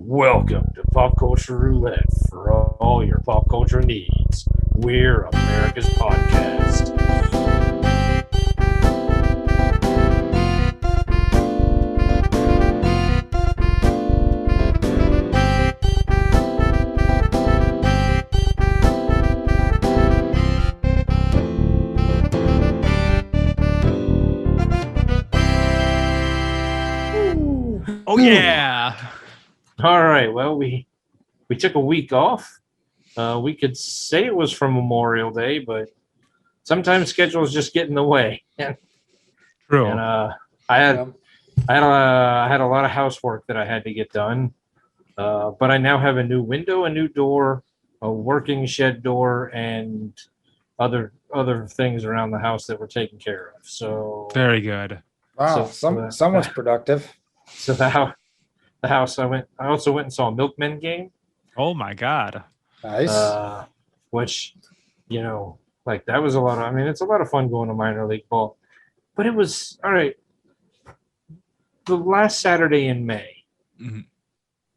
Welcome to Pop Culture Roulette for all your pop culture needs. We're America's podcast. Oh yeah. All right. Well, we took a week off. We could say it was from Memorial Day, but sometimes schedules just get in the way. True. And I had I had a lot of housework that I had to get done. But I now have a new window, a new door, a working shed door, and other things around the house that we're taking care of. So Very good. Wow, someone's productive. So the house I also went and saw a Milkmen game. Oh my God. Nice. Which, like that was a lot of, I mean, it's a lot of fun going to minor league ball, but it was all right. The last Saturday in May, Mhm.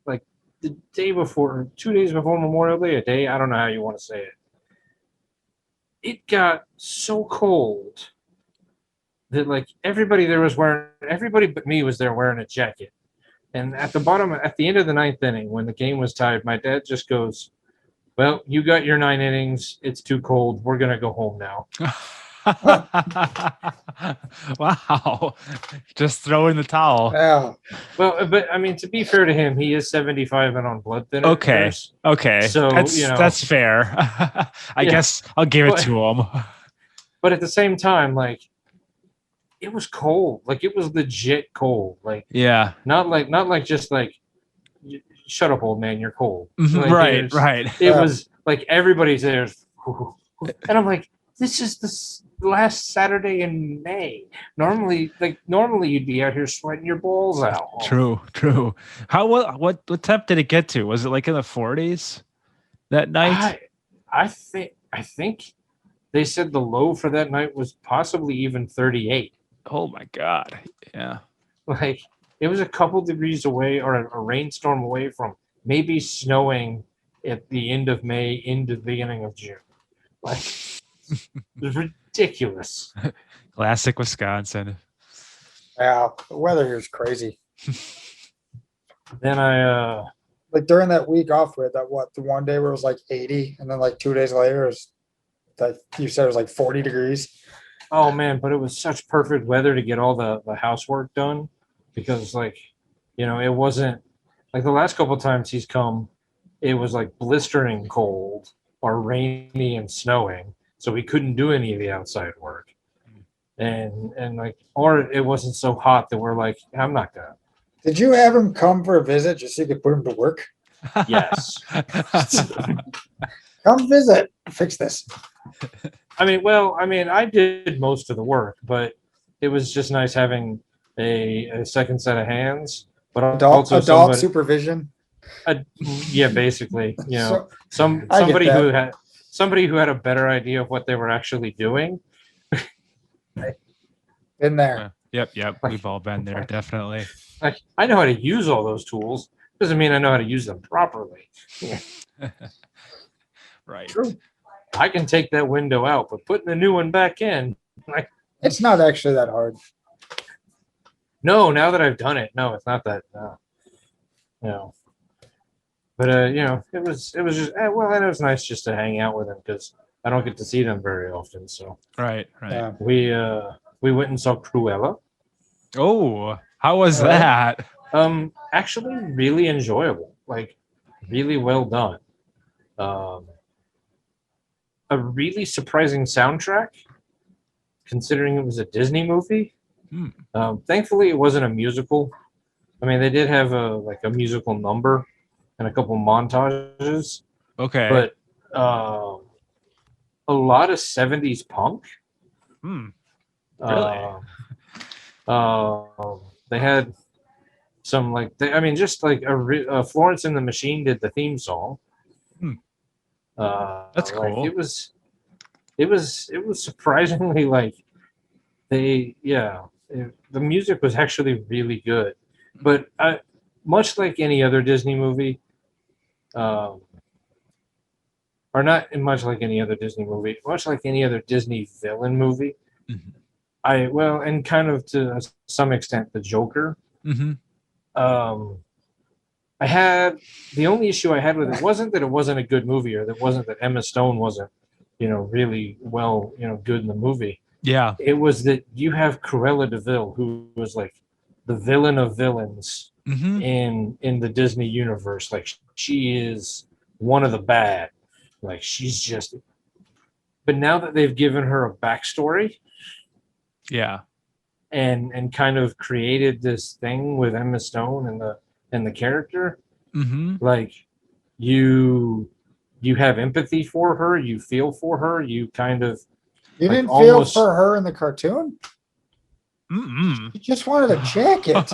like the day before, 2 days before Memorial Day, a day, I don't know how you want to say it. It got so cold that like everybody but me was there wearing a jacket. And at the end of the ninth inning, when the game was tied, my dad just goes, "Well, you got your 9 innings. It's too cold. We're gonna go home now." Wow. Just throw in the towel. Yeah. Well, but I mean, to be fair to him, he is 75 and on blood thinners. Okay. Okay. So, that's fair. I guess I'll give it to him. But at the same time, like, it was cold. Like, it was legit cold. Like, Yeah. not like just like, shut up, old man, you're cold. Like, Right. It was like everybody's there, and I'm like, this is the last Saturday in May. Normally you'd be out here sweating your balls out. True. What temp did it get to? Was it like in the 40s that night? I think they said the low for that night was possibly even 38. Oh my God. Yeah. Like, it was a couple degrees away, or a rainstorm away from maybe snowing at the end of May into the beginning of June. Like, it was ridiculous. Classic Wisconsin. Yeah. The weather here is crazy. Then I Like during that week off, we had the one day where it was like 80, and then like 2 days later, it was like you said, it was like 40 degrees. oh man, but it was such perfect weather to get all the housework done, because like, it wasn't like the last couple of times he's come, it was like blistering cold or rainy and snowing, so we couldn't do any of the outside work. And like, or it wasn't so hot that we're like, I'm not gonna. Did you have him come for a visit just so you could put him to work? Yes. Come visit, fix this. I mean, I did most of the work, but it was just nice having a second set of hands, but also Adult supervision. yeah, basically, So- somebody who had a better idea of what they were actually doing. In there. Yep. We've all been there, definitely. Like, I know how to use all those tools. Doesn't mean I know how to use them properly. Right. True. I can take that window out, but putting the new one back in, like, It's not actually that hard. no. Now that I've done it, no, it's not that. No. But it was just well, and it was nice just to hang out with them because I don't get to see them very often. So Right. Yeah. we went and saw Cruella. Oh, how was All right. that? Actually, really enjoyable. Like, really well done. A really surprising soundtrack, considering it was a Disney movie. Thankfully, it wasn't a musical. I mean, they did have a musical number and a couple montages, Okay. but a lot of 70s punk. Really? They had some just like Florence and the Machine did the theme song. That's like, cool. It was surprisingly like the music was actually really good, but much like any other Disney movie, um, or not much like any other Disney movie, much like any other Disney villain movie. Mhm. And kind of to some extent, the Joker. Mhm. Um, I had the only issue I had with it wasn't that it wasn't a good movie, or that wasn't that Emma Stone wasn't, really well, good in the movie. Yeah. It was that you have Cruella Deville, who was like the villain of villains Mhm. in the Disney universe. Like, she is one of the bad. Like, she's just. But now that they've given her a backstory Yeah. and kind of created this thing with Emma Stone and the character, Mhm. like, you have empathy for her, you feel for her, you kind of You like didn't feel almost. for her in the cartoon? Mm-mm. You just wanted a jacket.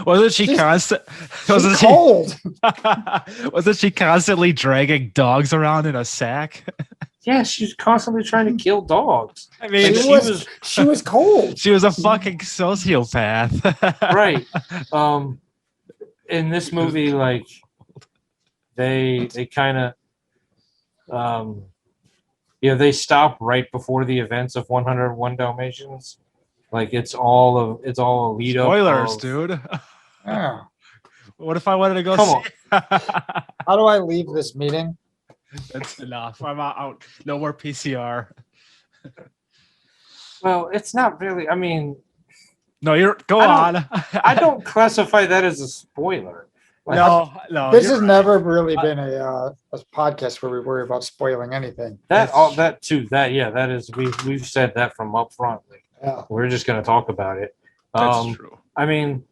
Wasn't she Just- constant? She's Wasn't she? cold. Wasn't she constantly dragging dogs around in a sack? Yeah, she's constantly trying to kill dogs. I mean, And She she was- was She was cold. she was a fucking sociopath. right. In this movie, like, they kind of they stop right before the events of 101 Dalmatians. Like, it's all a lead up. Spoilers, dude. Yeah. What if I wanted to go Come see? How do I leave this meeting? That's enough. I'm out. No more PCR. Well, it's not really. I mean, No, you're go I on. I don't classify that as a spoiler. Like, No. This you're has right. never really been a podcast where we worry about spoiling anything. that too. That is we've said that from up front. Like, Yeah. we're just going to talk about it. That's true. I mean,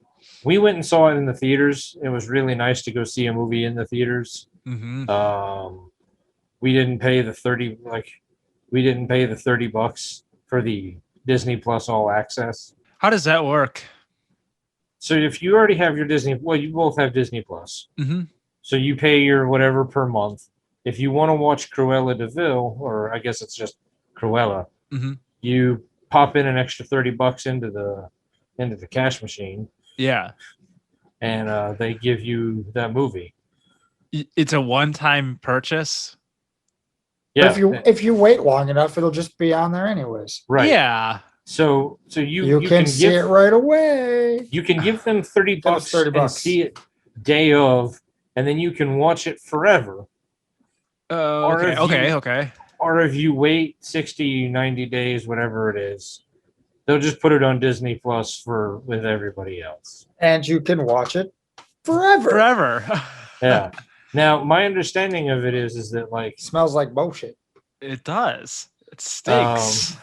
we went and saw it in the theaters. It was really nice to go see a movie in the theaters. Mm-hmm. We didn't pay the $30 for the Disney Plus All Access. How does that work? So if you already have your Disney, well, you both have Disney Plus. Mm-hmm. So you pay your whatever per month. If you want to watch Cruella Deville, or I guess it's just Cruella, Mhm. you pop in an extra $30 into the cash machine, Yeah. and they give you that movie. It's a one-time purchase. Yeah, If you wait long enough, it'll just be on there anyways. right. Yeah. So You you can see it right away. you can give them $30 $30 and see it day of, and then you can watch it forever. Or Okay. if Okay. Or if you wait 60, 90 days, whatever it is, they'll just put it on Disney Plus with everybody else. And you can watch it forever. Forever. Yeah. Now, my understanding of it is that, like, Smells like bullshit. It does. It stinks.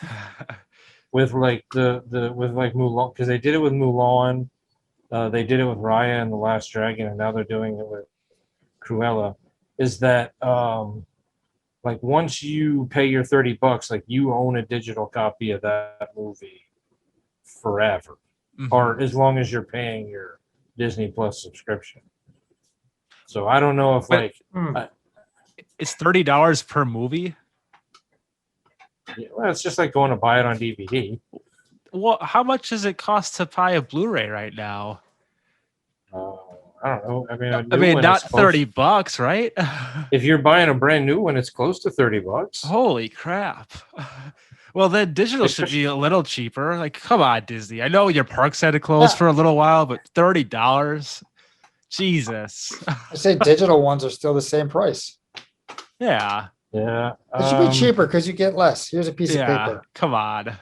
with like with like Mulan, because they did it with Mulan, they did it with Raya and the Last Dragon, and now they're doing it with Cruella. Is that like, once you pay your $30, like, you own a digital copy of that movie forever, Mhm. or as long as you're paying your Disney Plus subscription. So I don't know if But- like It's $30 per movie. well, it's just like going to buy it on DVD. Well, how much does it cost to buy a Blu-ray right now? I don't know. I mean, a I new mean, one not is close- $30, right? If you're buying a brand new one, it's close to $30. Holy crap. Well, then digital should be a little cheaper. Like, come on, Disney. I know your parks had to close Yeah. for a little while, but $30? Jesus. I say digital ones are still the same price. Yeah. Yeah, It should be cheaper because you get less. Here's a piece of Yeah. paper. Come on.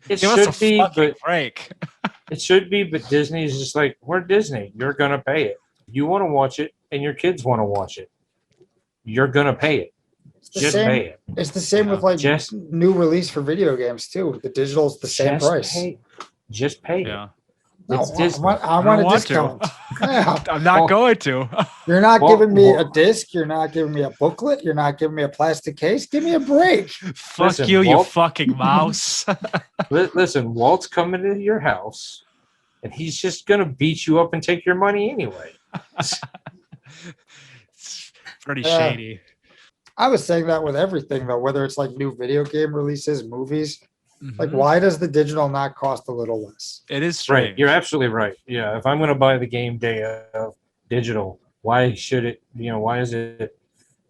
It Give us a should be, fucking but break. it should be, but Disney's just like, we're Disney. You're gonna pay it. You want to watch it, and your kids want to watch it. You're gonna pay it. It's the Just same. pay it. It's the same Yeah, with like just- new release for video games too. The digital's the same Just price. Just pay it. Yeah. No, It's I Disney. want, I I want don't a want discount. to. Yeah. I'm not Well- going to. You're not Well- giving me a well- disc. You're not giving me a booklet. You're not giving me a plastic case. Give me a break. Fuck Listen, you, you Walt- fucking mouse. Listen, Walt's coming to your house, and he's just gonna beat you up and take your money anyway. It's pretty Yeah. shady. I was saying that with everything though, whether it's like new video game releases, movies. Like, Mhm. why does the digital not cost a little less? It is strange. Right. You're absolutely right. Yeah. If I'm going to buy the game day of digital, why should it, why is it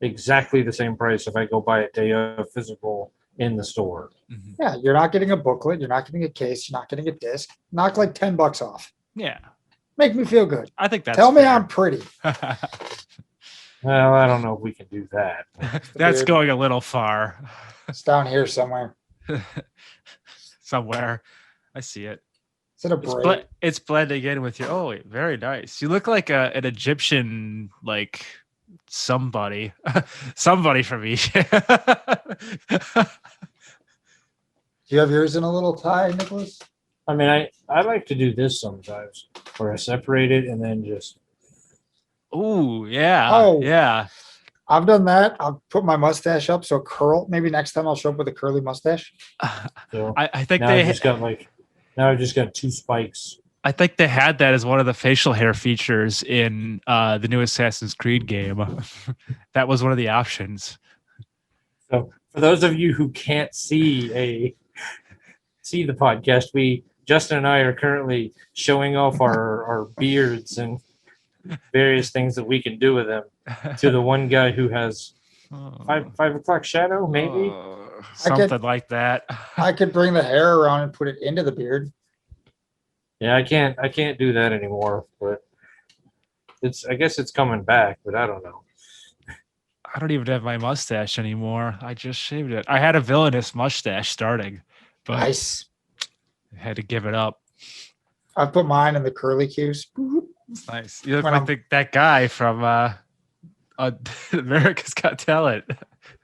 exactly the same price if I go buy it day of physical in the store? Mhm. Yeah, you're not getting a booklet, you're not getting a case, you're not getting a disc. Knock like $10 off. Yeah, Make me feel good. I think that's Tell me fair. I'm pretty. Well, I don't know if we can do that. That's Weird. going a little far. It's down here somewhere. Somewhere. I see it. Is it a It's, braid? it's blending in with your. Oh, wait, very nice. You look like an Egyptian, like somebody, somebody from Egypt. Do you have yours in a little tie, Nicholas? I mean, I like to do this sometimes where I separate it and then just, Ooh, yeah, Oh. yeah. I've done that. I've put my mustache up so curl. Maybe next time I'll show up with a curly mustache. so I think now they. I've just got two spikes. I think they had that as one of the facial hair features in the new Assassin's Creed game. That was one of the options. So for those of you who can't see the podcast, Justin and I are currently showing off our beards and various things that we can do with them to the one guy who has five o'clock shadow, maybe. Something like that. I could bring the hair around and put it into the beard. Yeah, I can't do that anymore, but I guess it's coming back, but I don't know. I don't even have my mustache anymore. I just shaved it. I had a villainous mustache starting, but Nice. I had to give it up. I put mine in the curly cues. It's nice. You look When like that guy from America's Got Talent.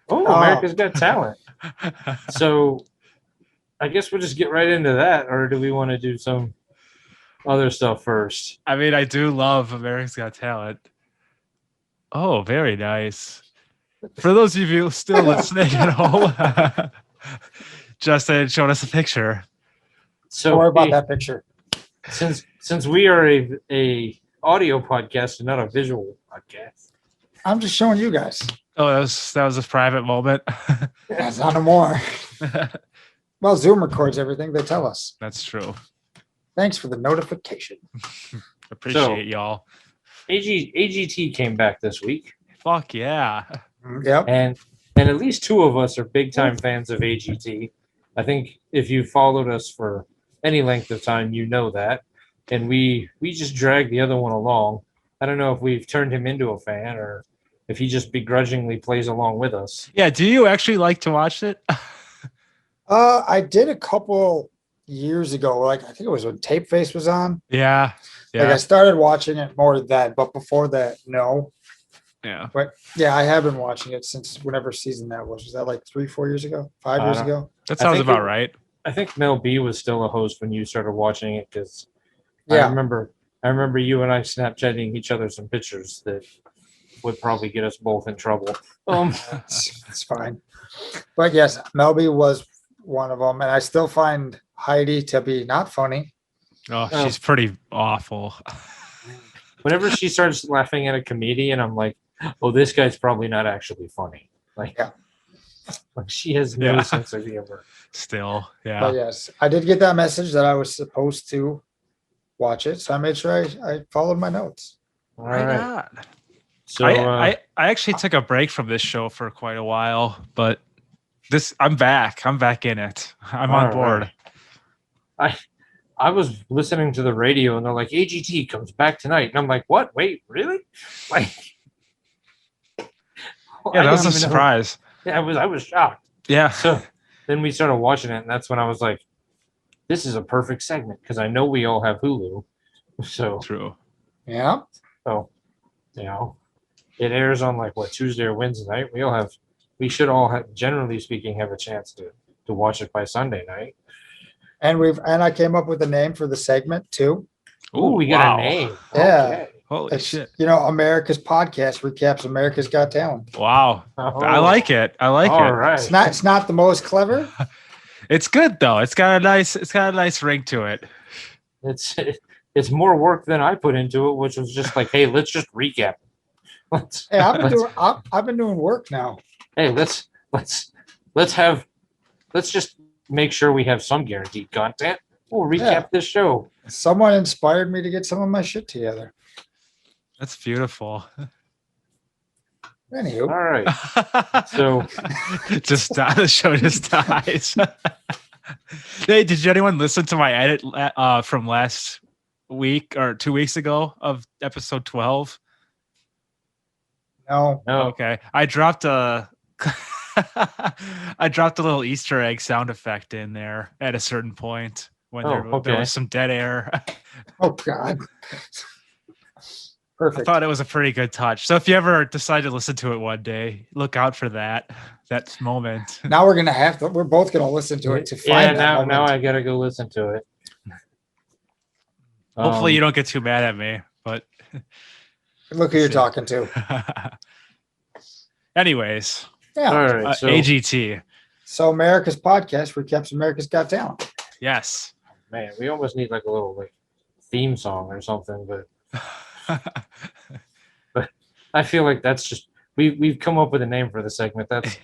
Oh, America's Got Talent. So I guess we'll just get right into that, or do we want to do some other stuff first? I mean, I do love America's Got Talent. Oh, very nice. For those of you still listening at home, Justin showed us a picture. So Don't worry about that picture. since we are a audio podcast and not a visual podcast. I'm just showing you guys. Oh, that was a private moment. That's not no more. Well, Zoom records everything. They tell us. That's true. Thanks for the notification. Appreciate y'all. AGT came back this week, Fuck yeah. Yep. and at least two of us are big time fans of AGT. I think if you followed us for any length of time, you know that. And we just dragged the other one along. I don't know if we've turned him into a fan or if he just begrudgingly plays along with us. Yeah, do you actually like to watch it? I did a couple years ago. Like I think it was when Tape Face was on. Yeah. Like I started watching it more then, but before that, no. Yeah. But yeah, I have been watching it since whatever season that was. Was that like 3-4 years ago? 5 years ago? That I sounds think about right. I think Mel B was still a host when you started watching it because Yeah. I remember you and I Snapchatting each other some pictures that would probably get us both in trouble. It's fine. But yes, Melby was one of them. And I still find Heidi to be not funny. Oh, she's pretty awful. Whenever she starts laughing at a comedian, I'm like, oh, this guy's probably not actually funny. Like, Yeah. like she has no Yeah. sense of humor. Still, But yeah. yes, I did get that message that I was supposed to watch it. So I made sure I followed my notes. All Right right. on. So I actually took a break from this show for quite a while, but I'm back. I'm back in it. I'm on All board. right. I was listening to the radio and they're like, AGT comes back tonight. And I'm like, what? Wait, really? Like, Yeah, I that was didn't a even know. surprise. Yeah, I was shocked. Yeah. So then we started watching it, and that's when I was like, this is a perfect segment because I know we all have Hulu. So, True. Yeah. it airs on like what, Tuesday or Wednesday night. We should all have, generally speaking, have a chance to watch it by Sunday night. And I came up with a name for the segment too. Ooh, we got wow. a name. Yeah. Okay. Holy It's, shit. America's podcast recaps America's Got Talent. Wow. I Oh, like it. I like all it. right. It's not the most clever. It's good though. It's got a nice ring to it. It's more work than I put into it, which was just like, hey, let's just recap. Hey, I've been doing work now. Hey, let's just make sure we have some guaranteed content. We'll recap Yeah. this show. Someone inspired me to get some of my shit together. That's beautiful. Anywho, All right. So- just the show just dies. Hey, did anyone listen to my edit from last week or 2 weeks ago of episode 12? no. No. Okay, I dropped a I dropped a little Easter egg sound effect in there at a certain point when Oh, there okay. was some dead air. Oh God. I Perfect. thought it was a pretty good touch. So if you ever decide to listen to it one day, look out for that moment. Now we're gonna have to. We're both gonna listen to it to find Yeah, that now moment. I gotta go listen to it. Hopefully you don't get too mad at me, but Look who you're see. talking to. anyways, Yeah. All right, so AGT. So America's podcast recaps America's Got Talent. Yes. man, we almost need like a little like theme song or something, but I feel like that's just we've come up with a name for the segment. That's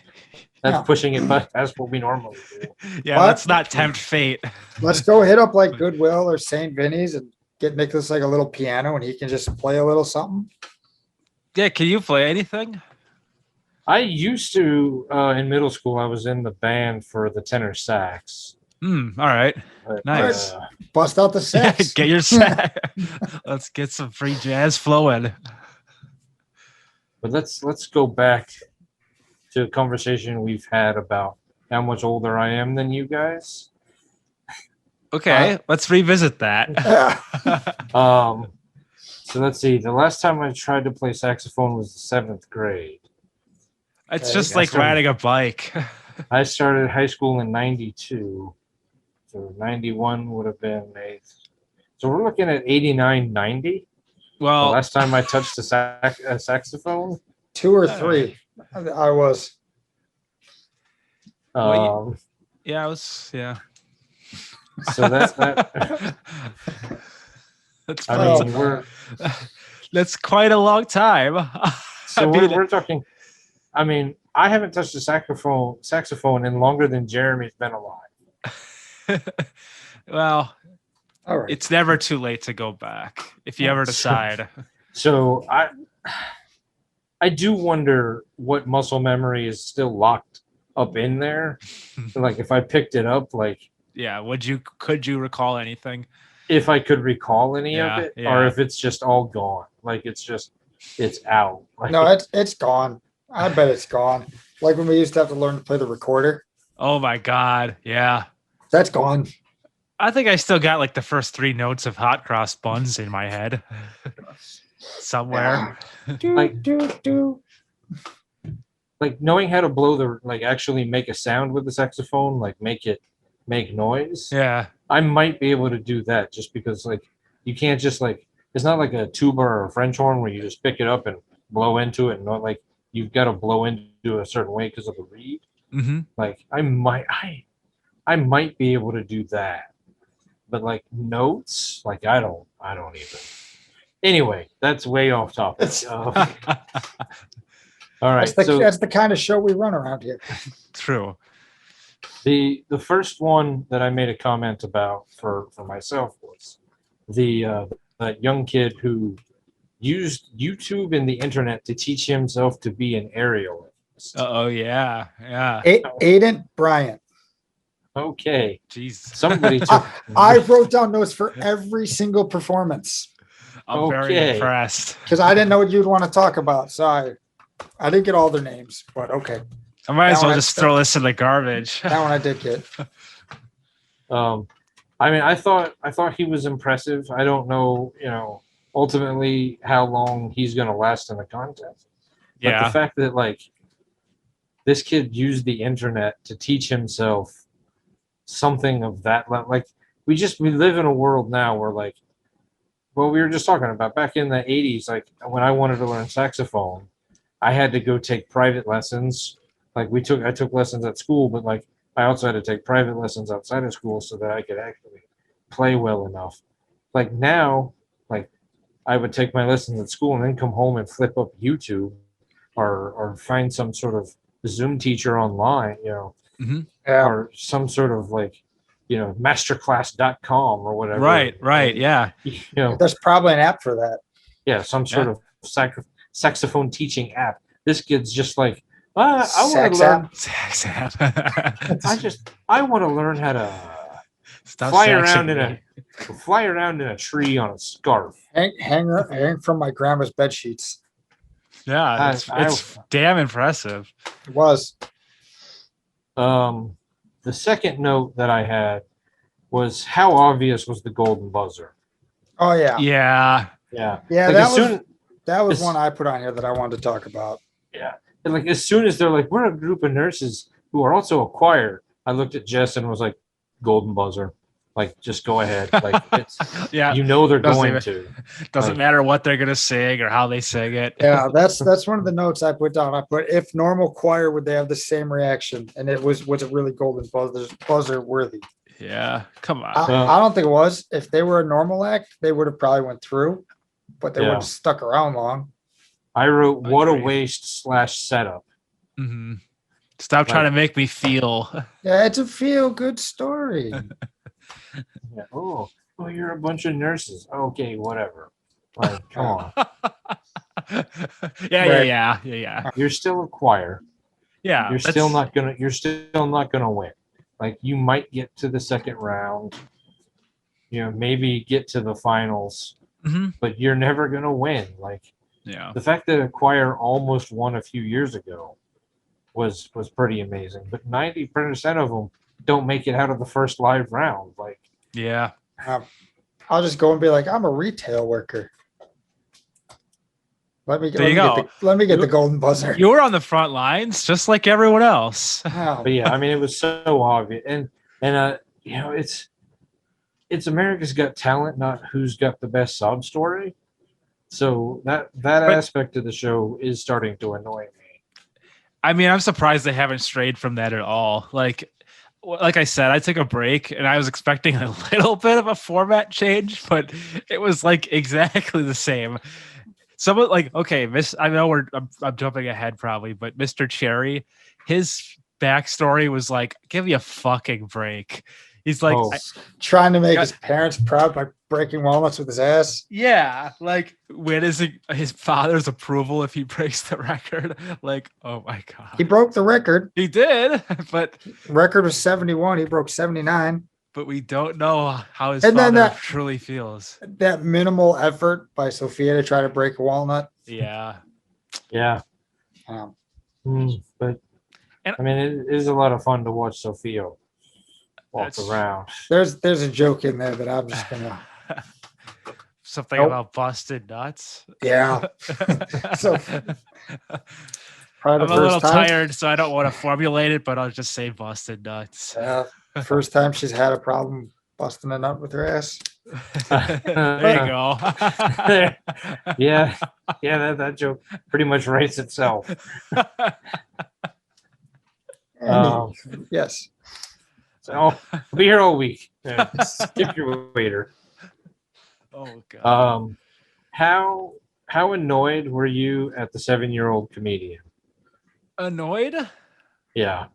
Yeah. pushing it, but that's what we normally do. Yeah, What? let's not tempt fate. Let's go hit up like Goodwill or St. Vinny's and get Nicholas like a little piano and he can just play a little something. Yeah, can you play anything? I used to in middle school. I was in the band for the tenor sax. All right. But, Nice. Bust out the sax. Get your sack. Let's get some free jazz flowing. but let's go back to a conversation we've had about how much older I am than you guys. Okay, let's revisit that. Yeah. So let's see. The last time I tried to play saxophone was the 7th grade. It's Okay, just like that's right. riding a bike. I started high school in 92. So 91 would have been 8th. So we're looking at 89, 90. The Well, last time I touched a saxophone. 2 or 3. I was. Um, yeah, yeah. so that That's I Oh. mean, we're that's quite a long time. so I mean, we're talking. I mean, I haven't touched a saxophone in longer than Jeremy's been alive. well, All right. it's never too late to go back if you ever decide. So I do wonder what muscle memory is still locked up in there. Like if I picked it up, like Yeah, could you recall anything? if I could recall any Yeah, of it, yeah. or if it's just all gone. Like it's out. Like, No, it's gone. I bet it's gone. Like when we used to have to learn to play the recorder. Oh my god, yeah. That's gone. I think I still got like the first 3 notes of Hot Cross Buns in my head somewhere. Do, Like- do. like knowing how to blow the like actually make a sound with the saxophone, like make noise. Yeah. I might be able to do that just because like you can't just like it's not like a tuba or a French horn where you just pick it up and blow into it and not like you've got to blow into a certain way because of the reed. Mm-hmm. Like I might be able to do that. But like notes, like I don't even. Anyway, that's way off topic. All right. That's the kind of show we run around here. True. The first one that I made a comment about for myself was that young kid who used YouTube and the internet to teach himself to be an aerialist. Oh yeah. Yeah. Aiden Bryant. Okay, Jeez. somebody took. I wrote down notes for every single performance I'm very Okay. impressed. because I didn't know what you'd want to talk about. So I didn't get all their names, but okay. I might as That well one- just throw this in the garbage. That one I did get. I mean, I thought he was impressive. I don't know, ultimately how long he's going to last in the contest. But Yeah. the fact that like this kid used the internet to teach himself something of that, like we live in a world now where like, well, we were just talking about back in the 80s, like when I wanted to learn saxophone, I had to go take private lessons. Like I took lessons at school, but like I also had to take private lessons outside of school so that I could actually play well enough. Like now, like I would take my lessons at school and then come home and flip up YouTube or find some sort of Zoom teacher online, Yeah. or some sort of like, masterclass.com or whatever. Right. Yeah. There's probably an app for that. Yeah, some sort of saxophone teaching app. This kid's just like, I want Sax to learn. app? Sax app. I want to learn how to Stop fly saxing around in a tree on a scarf. Hang from my grandma's bed sheets. Yeah, it's damn impressive. It was. The second note that I had was how obvious was the golden buzzer. Oh yeah. Yeah. Yeah. Yeah, Like that was one I put on here that I wanted to talk about. Yeah. And like as soon as they're like, we're a group of nurses who are also a choir, I looked at Jess and was like, golden buzzer. Like, just go ahead. Like, it's Yeah. they're going to. Doesn't matter what they're gonna sing or how they sing it. Yeah, that's one of the notes I put down. I put, if normal choir, would they have the same reaction? And it was a really golden buzzer worthy. Yeah. Come on. I don't think it was. If they were a normal act, they would have probably went through, but they wouldn't have stuck around long. I wrote, what a waste / setup. Mm-hmm. Stop trying to make me feel. Yeah, it's a feel good story. Yeah. Oh, you're a bunch of nurses. Okay, whatever. Like, come on. Yeah. You're still a choir. Yeah. You're still not gonna win. Like, you might get to the second round, maybe get to the finals, but you're never gonna win. Like, yeah. The fact that a choir almost won a few years ago was pretty amazing. But 90% of them don't make it out of the first live round. Like, yeah. I'll just go and be like, I'm a retail worker. Let me get the golden buzzer. You were on the front lines just like everyone else. But yeah, I mean, it was so obvious, and it's America's Got Talent, not who's got the best sob story. So that aspect of the show is starting to annoy me. I mean, I'm surprised they haven't strayed from that at all. Like I said, I took a break and I was expecting a little bit of a format change, but it was like exactly the same. Someone like, okay, I know I'm jumping ahead probably, but Mr. Cherry, his backstory was like, give me a fucking break. He's like trying to make his parents proud by breaking walnuts with his ass. Yeah, like when is his father's approval if he breaks the record? Like, oh my god, he broke the record. He did, but record was 71. He broke 79. But we don't know how his father truly feels. That minimal effort by Sophia to try to break a walnut. Yeah. But I mean, it is a lot of fun to watch Sophia walk around. There's a joke in there that I'm just gonna something about busted nuts. Yeah. So I'm a little tired, so I don't want to formulate it, but I'll just say busted nuts. First time she's had a problem busting a nut with her ass. There you go. Yeah, that joke pretty much writes itself. Yes. So I'll be here all week. Skip your waiter. Oh god. How annoyed were you at the 7-year-old comedian? Annoyed? Yeah.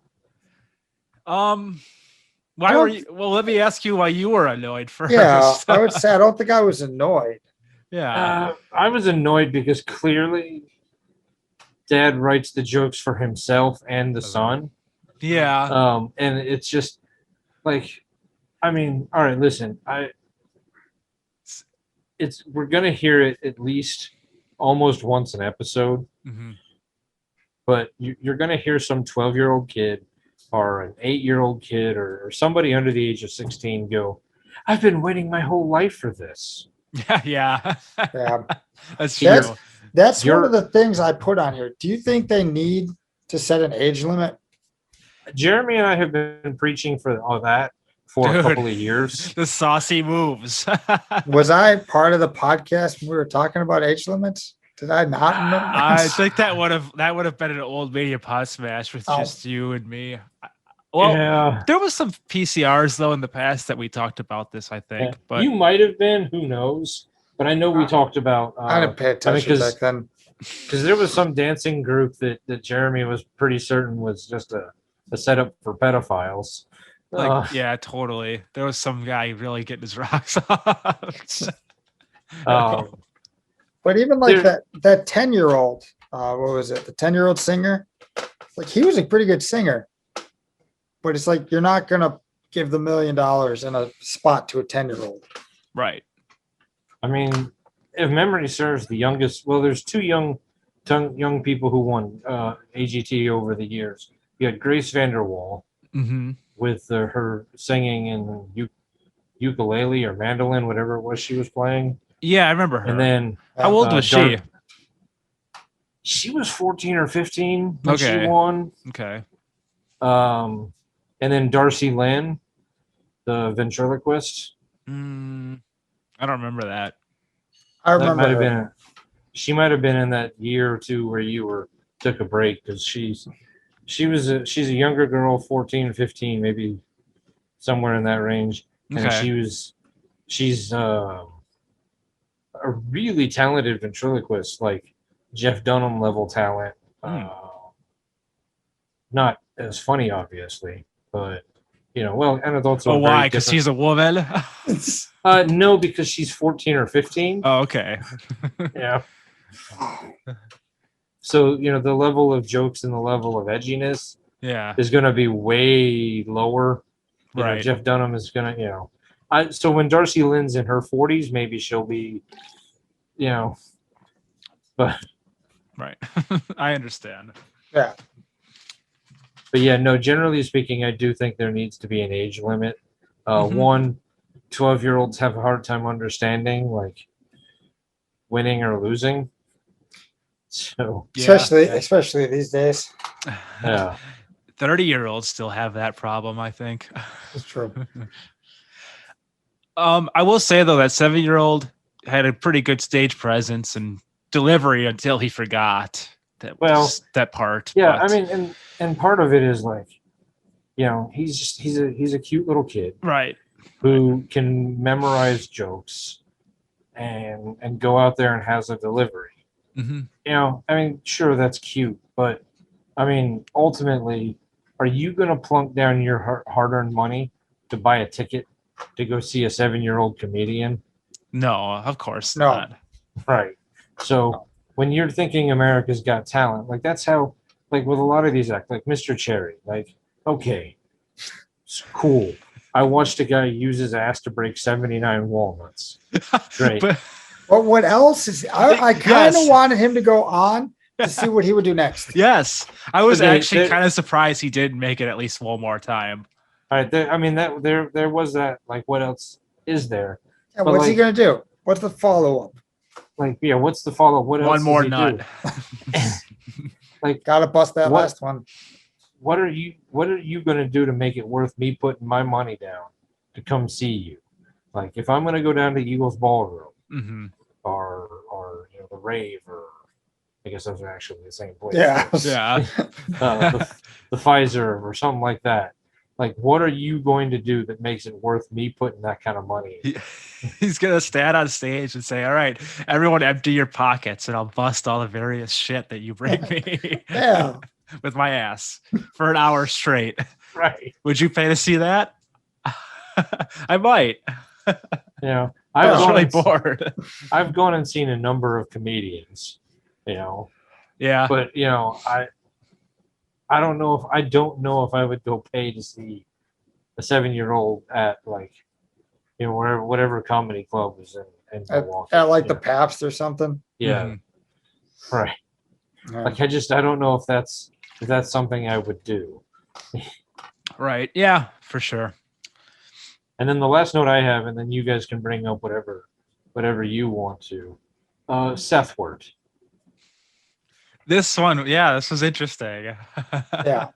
Why were you? Well, let me ask you why you were annoyed first. Yeah, I would say I don't think I was annoyed. Yeah. I was annoyed because clearly Dad writes the jokes for himself and the son. Yeah. And it's just like, I mean, all right, listen, we're gonna hear it at least almost once an episode, but you're gonna hear some 12-year-old kid or an 8-year-old kid or somebody under the age of 16 go, I've been waiting my whole life for this. Yeah. That's true. That's one of the things I put on here. Do you think they need to set an age limit? Jeremy and I have been preaching for all that for a couple of years. The saucy moves. Was I part of the podcast when we were talking about age limits? Did I not know? I think that would have been an old Media Pod Smash with just you and me. Well, there was some PCRs though in the past that we talked about this, I think. But you might have been, who knows? But I know we talked about. I didn't pay attention back then. Because there was some dancing group that Jeremy was pretty certain was just a a setup for pedophiles. Like, yeah, totally. There was some guy really getting his rocks off. um, But even like There- that 10-year-old, what was it? The 10-year-old singer, like he was a pretty good singer, but it's like you're not gonna give the $1 million in a spot to a 10-year-old. Right. I mean, if memory serves, the youngest. Well, there's two young people who won AGT over the years. You had Grace Vanderwall Mm-hmm. with her singing in ukulele or mandolin, whatever it was she was playing, Yeah, I remember her. and then How old was she? She was 14 or 15 when Okay. she won. Okay. And then Darcy Lynn, the ventriloquist. I don't remember that. I That might have remember her. been. She might have been in that year or two where you took a break because she's a younger girl, 14, 15, maybe somewhere in that range, and Okay. she's a really talented ventriloquist, like Jeff Dunham level talent. Not as funny, obviously, but well, and it's also Oh, a very why? Because different- she's a woman. no, because she's 14 or 15. Oh, okay. Yeah. So, the level of jokes and the level of edginess Yeah. is going to be way lower. Right. Jeff Dunham is going to, so when Darcy Lynn's in her 40s, maybe she'll be, but Right. I understand. Yeah. But yeah, no, generally speaking, I do think there needs to be an age limit. Mhm. One, 12-year-olds have a hard time understanding, like, winning or losing. So, Yeah. Especially these days. yeah. 30-year-olds still have that problem, I think. It's true. I will say though that 7-year-old had a pretty good stage presence and delivery until he forgot that part. Yeah, but- I mean, and part of it is like, he's a cute little kid right. who can memorize jokes and go out there and has a delivery. Hmm. I mean, sure, that's cute, but I mean, ultimately, are you going to plunk down your hard-earned money to buy a ticket to go see a 7-year-old comedian? No, of course No. not. Right. So when you're thinking America's Got Talent, like that's how, like with a lot of these acts, like Mr. Cherry, like, okay, it's cool. I watched a guy use his ass to break 79 walnuts. Great. But But what else is I kind of Yes. wanted him to go on to see what he would do next. yes, I was Okay, actually there- kind of surprised he didn't make it at least one more time. All right. There was that. Like, what else is there? And But what's he like- gonna do? What's the follow up? Like, yeah, what's the follow? What else One does more he nut. do? Gotta bust that What- last one. What are you going to do to make it worth me putting my money down to come see you? Like, if I'm going to go down to Eagles Ballroom Hmm. or the Rave, or I guess those are actually the same place. Yeah. Yeah. The Pfizer or something like that. Like, what are you going to do that makes it worth me putting that kind of money in? He's gonna stand on stage and say, "All right, everyone, empty your pockets, and I'll bust all the various shit that you bring me Yeah. with my ass for an hour straight." Right. Would you pay to see that? I might. I've I was gone really and- bored. I've gone and seen a number of comedians, Yeah. but I don't know if I would go pay to see a 7-year-old at like whatever comedy club is in Milwaukee. At like the Pabst or something. yeah, Mhm. right. Yeah. Like I don't know if that's something I would do. Right. Yeah, for sure. And then the last note I have, and then you guys can bring up whatever you want to. Seth Word. This one, yeah, this was interesting. Yeah.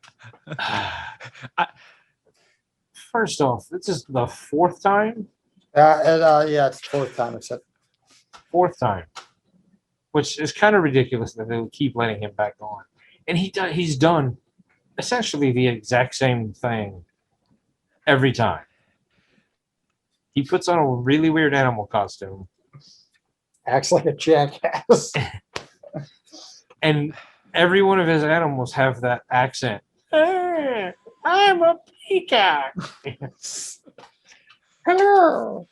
First off, this is the fourth time, Yeah, it's the fourth time it's said. which is kind of ridiculous that they keep letting him back on. And he's done essentially the exact same thing every time. He puts on a really weird animal costume, Acts like a jackass. and every one of his animals have that accent. I'm a peacock. Hello.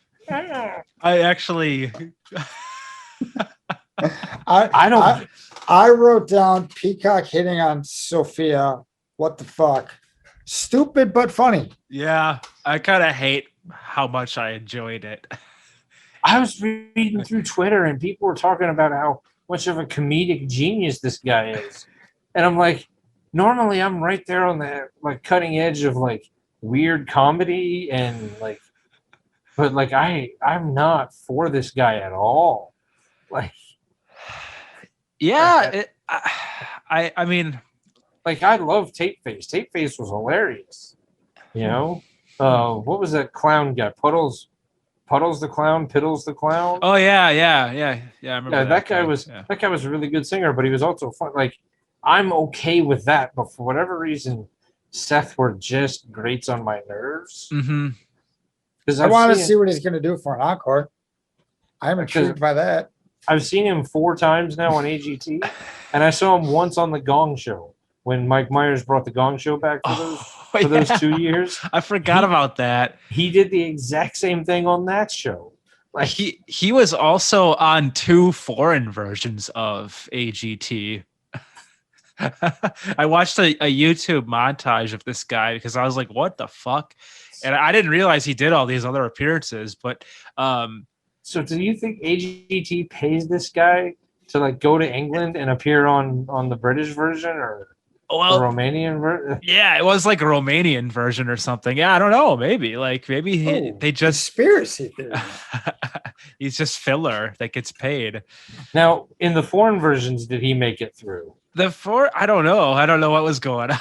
I actually, I don't. I wrote down Peacock hitting on Sophia. What the fuck? Stupid but funny. yeah, I kind of hate how much I enjoyed it. I was reading through Twitter and people were talking about how much of a comedic genius this guy is, and I'm like, normally I'm right there on the like cutting edge of like weird comedy and like, but like I'm not for this guy at all. Like, Yeah, Okay. I mean, like I love Tape Face. Tape Face was hilarious. You know, what was that clown guy? Puddles the clown, Piddles the clown. oh yeah. I remember Yeah, that guy guy. was Yeah. that guy was a really good singer, but he was also fun. Like I'm okay with that, but for whatever reason, Seth were just grates on my nerves Mm-hmm. because I want to see what he's going to do for an encore. I'm intrigued by that. I've seen him 4 times now on AGT, and I saw him once on the Gong Show when Mike Myers brought the Gong Show back for those 2 years. I forgot about that. He did the exact same thing on that show. Like He was also on 2 foreign versions of AGT. I watched a YouTube montage of this guy because I was like, what the fuck? And I didn't realize he did all these other appearances, but so do you think AGT pays this guy to like go to England and appear on the British version or the well, Romanian version? yeah, it was like a Romanian version or something. Yeah, I don't know. Maybe they just Conspiracy theory. he's just filler that gets paid. Now, in the foreign versions, did he make it through? I don't know. I don't know what was going on.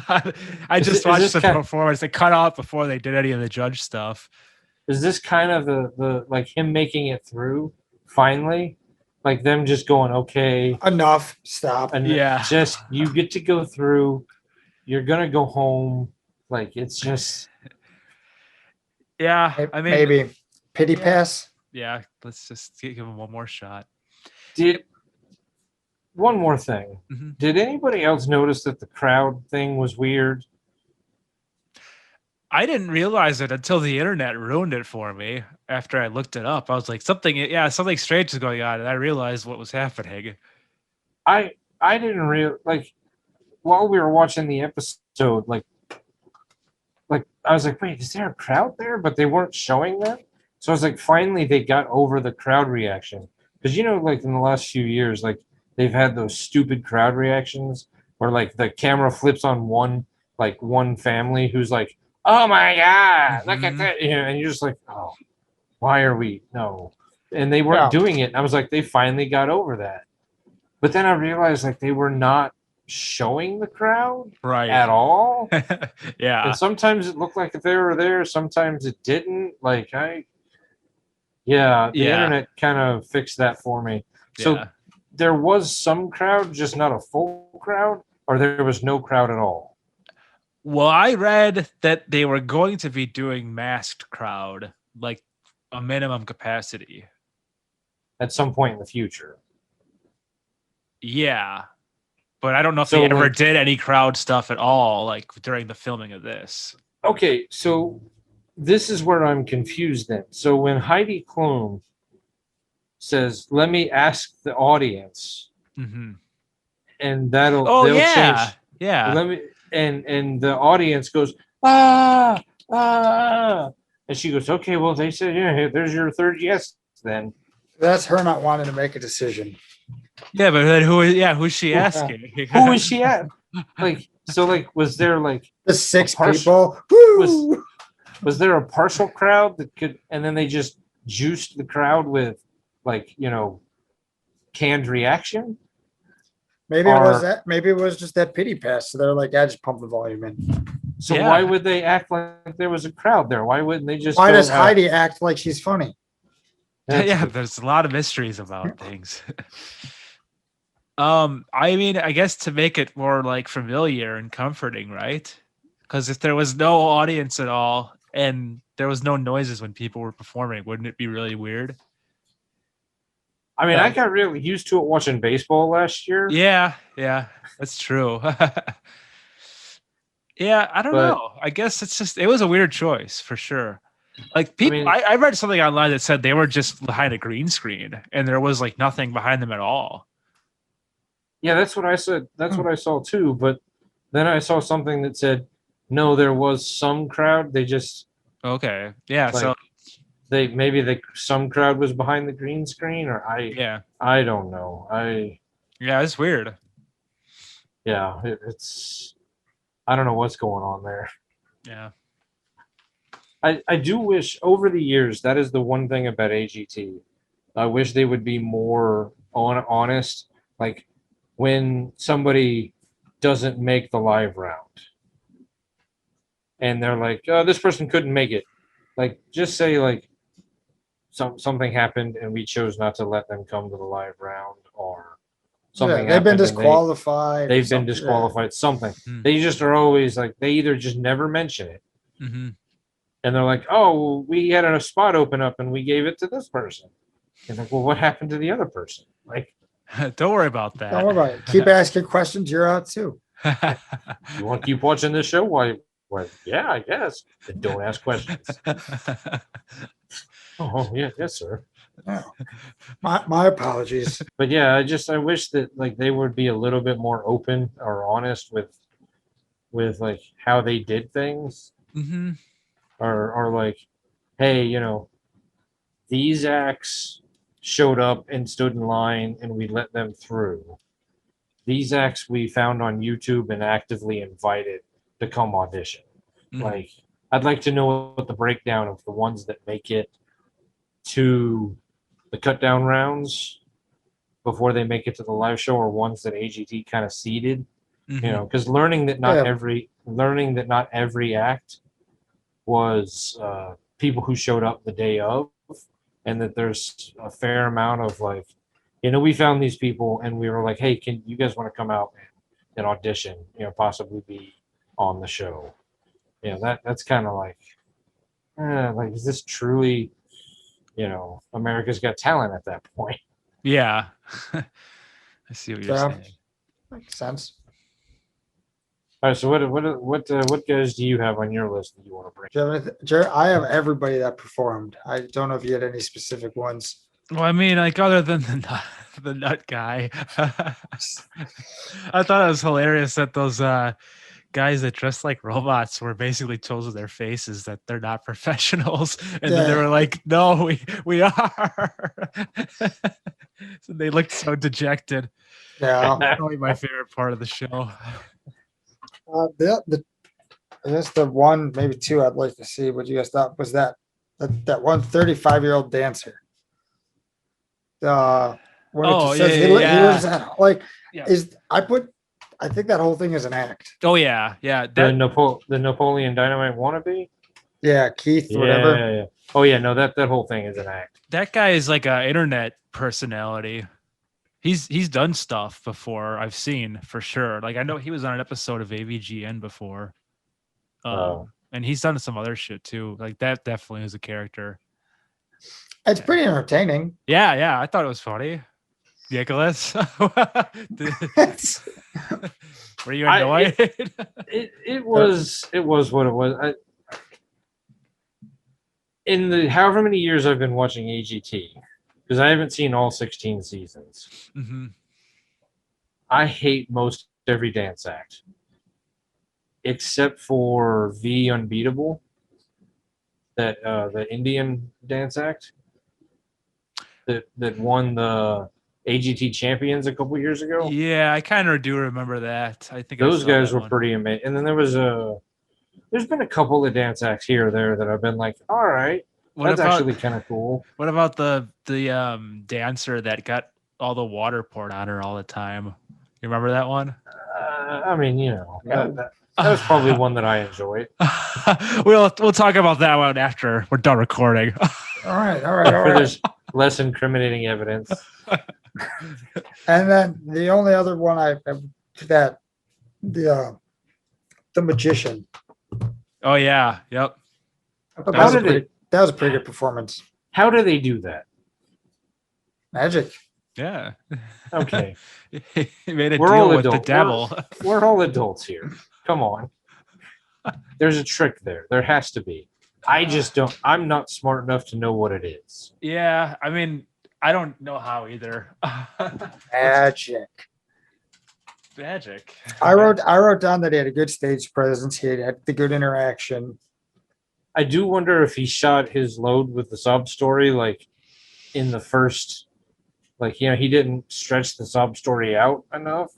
I Is just it- is watched this the kind- performance. They cut off before they did any of the judge stuff. Is this kind of the like him making it through finally? Like them just going, okay, Enough. Stop. and Yeah. just you get to go through, you're gonna go home. Like it's just Yeah, I mean, Maybe pity pass. yeah. Let's just give him one more shot. did one more thing. Mhm. Did anybody else notice that the crowd thing was weird? I didn't realize it until the internet ruined it for me. After I looked it up, I was like, something strange is going on, and I realized what was happening. I didn't real like while we were watching the episode, like I was like, wait, is there a crowd there? But they weren't showing them. So I was like, finally they got over the crowd reaction. Because like in the last few years, like they've had those stupid crowd reactions where like the camera flips on one family who's like, oh my god, look at Mhm. that. And you're just like, oh, why are we no? And they weren't Yeah. doing it. And I was like, they finally got over that. But then I realized like they were not showing the crowd Right. at all. Yeah. And sometimes it looked like they were there, sometimes it didn't. Like the internet kind of fixed that for me. So Yeah. there was some crowd, just not a full crowd, or there was no crowd at all. Well, I read that they were going to be doing masked crowd, like a minimum capacity. At some point in the future. Yeah. But I don't know if So, they ever like- did any crowd stuff at all, like during the filming of this. Okay, so this is where I'm confused then. So when Heidi Klum says, let me ask the audience, Mm-hmm. and Oh they'll yeah, change. yeah. Let me and the audience goes ah, and she goes, okay, well they said yeah, there's your third yes then. That's her not wanting to make a decision. Yeah, but then who's she Yeah. asking? Who is she at? Like so, like was there like The 6 partial- people. Woo! was there a partial crowd that could, and then they just juiced the crowd with like canned reaction? Maybe it was Or- that. Maybe it was just that pity pass. So they're like, I just pump the volume in. So Yeah. why would they act like there was a crowd there? Why wouldn't they just? Why go, does Heidi act like she's funny? That's Yeah, good. there's a lot of mysteries about things. I mean, I guess to make it more like familiar and comforting, right? Because if there was no audience at all and there was no noises when people were performing, wouldn't it be really weird? I mean, I got really used to it watching baseball last year. Yeah, that's true. Yeah, I don't But- know. I guess it was a weird choice for sure. Like people, mean- I read something online that said they were just behind a green screen and there was like nothing behind them at all. Yeah, that's what I said. That's Hmm. what I saw too. But then I saw something that said, no, there was some crowd. They just Okay. Yeah. like So some crowd was behind the green screen, or yeah. I don't know. Yeah, it's weird. It's I don't know what's going on there. Yeah. I do wish over the years that is the one thing about AGT. I wish they would be more honest. Like when somebody doesn't make the live round, and they're like, "Oh, this person couldn't make it." Like just say like something happened and we chose not to let them come to the live round, or something Yeah, they've been happened and disqualified. they've been something. disqualified. Something. Hmm. They just are always like they either just never mention it. Hmm. And they're like, "Oh, we had a spot open up and we gave it to this person." And like, well, what happened to the other person? Like, Don't worry about that. Don't worry about it. Keep asking questions. You're out too. you want to keep watching this show? Why? Yeah, I guess. Then don't ask questions. Oh, yeah, yes, sir. Yeah. My apologies. But yeah, I wish that like they would be a little bit more open or honest with like how they did things, Hmm. or like, hey, these acts showed up and stood in line and we let them through. These acts we found on YouTube and actively invited to come audition. Mhm. Like, I'd like to know what the breakdown of the ones that make it to the cut down rounds before they make it to the live show, or ones that AGT kind of seeded. Mhm. Because learning that not Yeah. every act was people who showed up the day of, and that there's a fair amount of like, we found these people and we were like, hey, can you guys want to come out and audition, possibly be on the show. That's kind of like, is this truly, America's Got Talent at that point? Yeah. I see what you're Yeah. saying. Makes sense. All right, so what guys do you have on your list that you want to bring? Do you have anything, Jared? I have everybody that performed. I don't know if you had any specific ones. Well, I mean, like other than the nut guy, I thought it was hilarious that those guys that dress like robots were basically told to their faces that they're not professionals, and then they Yeah. were like, "No, we are." So they looked so dejected. Yeah. Probably my favorite part of the show. I guess the one, maybe two I'd like to see what you guys thought was that one 35-year-old dancer. When Oh, it just says yeah, he yeah, lives at, like, Yeah. I think that whole thing is an act. Oh yeah, yeah. The That Napoleon Dynamite wannabe? Yeah, Keith, Yeah, whatever. yeah. Oh yeah, no, that whole thing is an act. that guy is like a internet personality. He's done stuff before I've seen for sure. Like I know he was on an episode of AVGN before. Oh. And he's done some other shit too. Like that definitely is a character. It's pretty entertaining. Yeah, I thought it was funny. Nicholas, were you I- annoyed? It was what it was. In the however many years I've been watching AGT, because I haven't seen all 16 seasons, Mhm. I hate most every dance act, except for V Unbeatable, that the Indian dance act that won the AGT champions a couple years ago. Yeah, I kind of do remember that. I think I Those saw guys that were one. pretty amazing. And then there's been a couple of dance acts here or there that I've been like, all right, What that's about actually kind of cool. what about the dancer that got all the water poured on her all the time? You remember that one? I mean, that was probably one that I enjoyed. we'll talk about that one after we're done recording. All right. Where there's less incriminating evidence. And then the only other one I that the magician. Oh yeah, yep. That How was a did it? pretty good performance. How do they do that? Magic. Yeah. Okay, He made a We're deal all with the adult. devil. we're all adults here. Come on. There's a trick there. There has to be. I just don't. I'm not smart enough to know what it is. Yeah, I mean, I don't know how either. Magic. Magic. I wrote down that he had a good stage presence. He had the good interaction. I do wonder if he shot his load with the sob story like in the first, like he didn't stretch the sob story out enough.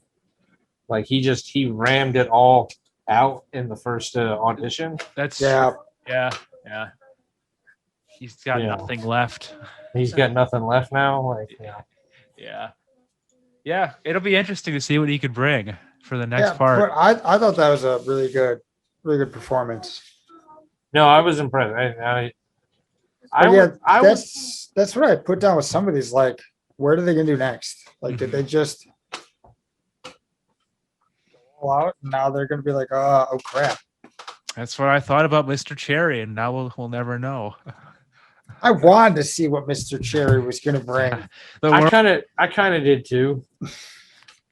Like he rammed it all out in the first audition. That's Yeah. yeah, yeah. He's got Yeah. nothing left. He's got nothing left now. Like Yeah. Yeah, it'll be interesting to see what he could bring for the next Yeah, part. but I thought that was a really good performance. no, I was impressed. But yeah, I was that's what I put down with some of these. Like, what are they gonna do next? Like, did they just go out and now they're gonna be like, oh crap? That's what I thought about Mr. Cherry, and now we'll never know. I wanted to see what Mr. Cherry was gonna bring. The I world, kind of did too.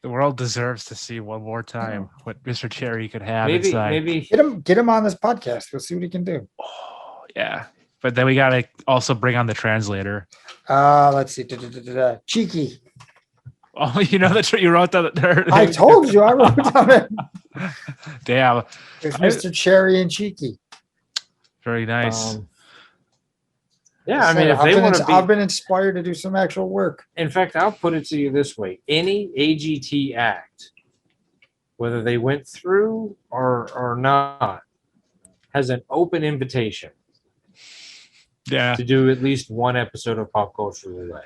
the world deserves to see one more time what Mr. Cherry could have Maybe inside. maybe Get him on this podcast. We'll see what he can do. Oh, yeah. But then we gotta also bring on the translator. Let's see. Cheeky. Oh, you know that you wrote that. I told you I wrote down it. Damn. It's Mr. Cherry and Cheeky. Very nice. yeah, I mean, if they want to be, I've been inspired to do some actual work. in fact, I'll put it to you this way: any AGT act, whether they went through or not, has an open invitation Yeah. to do at least one episode of Pop Culture Roulette.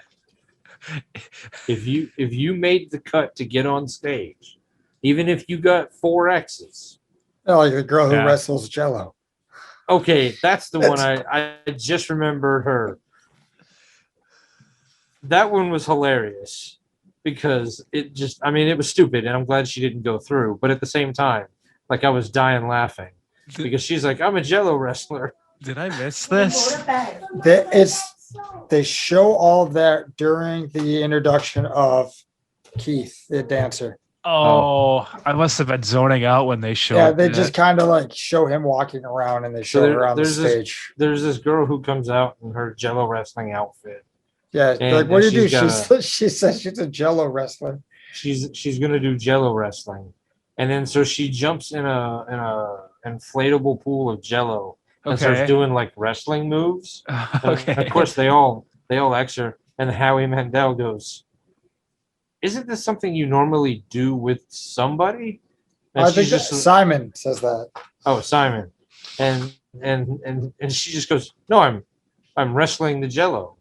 If you made the cut to get on stage, even if you got 4 X's, Oh, like the girl who Yeah. wrestles Jello. okay, that's the one I just remembered her. That one was hilarious because it was stupid, and I'm glad she didn't go through. But at the same time, like I was dying laughing because she's like, "I'm a Jello wrestler." Did I miss this? They show all of that during the introduction of Keith, the dancer. Oh, I must have been zoning out when they showed. Yeah, they that. just kind of like show him walking around and they show there- her on the there's this- stage. There's this girl who comes out in her Jello wrestling outfit. Yeah, and- like what do and you do? she's She says she's a Jello wrestler. She's gonna do Jello wrestling, and then so she jumps in a inflatable pool of Jello and starts Okay. doing like wrestling moves. And Okay. of course, they all X her, and Howie Mandel goes, "Isn't this something you normally do with somebody?" And I think she's just, Simon says that. "Oh, Simon," and she just goes, "No, I'm wrestling the Jello."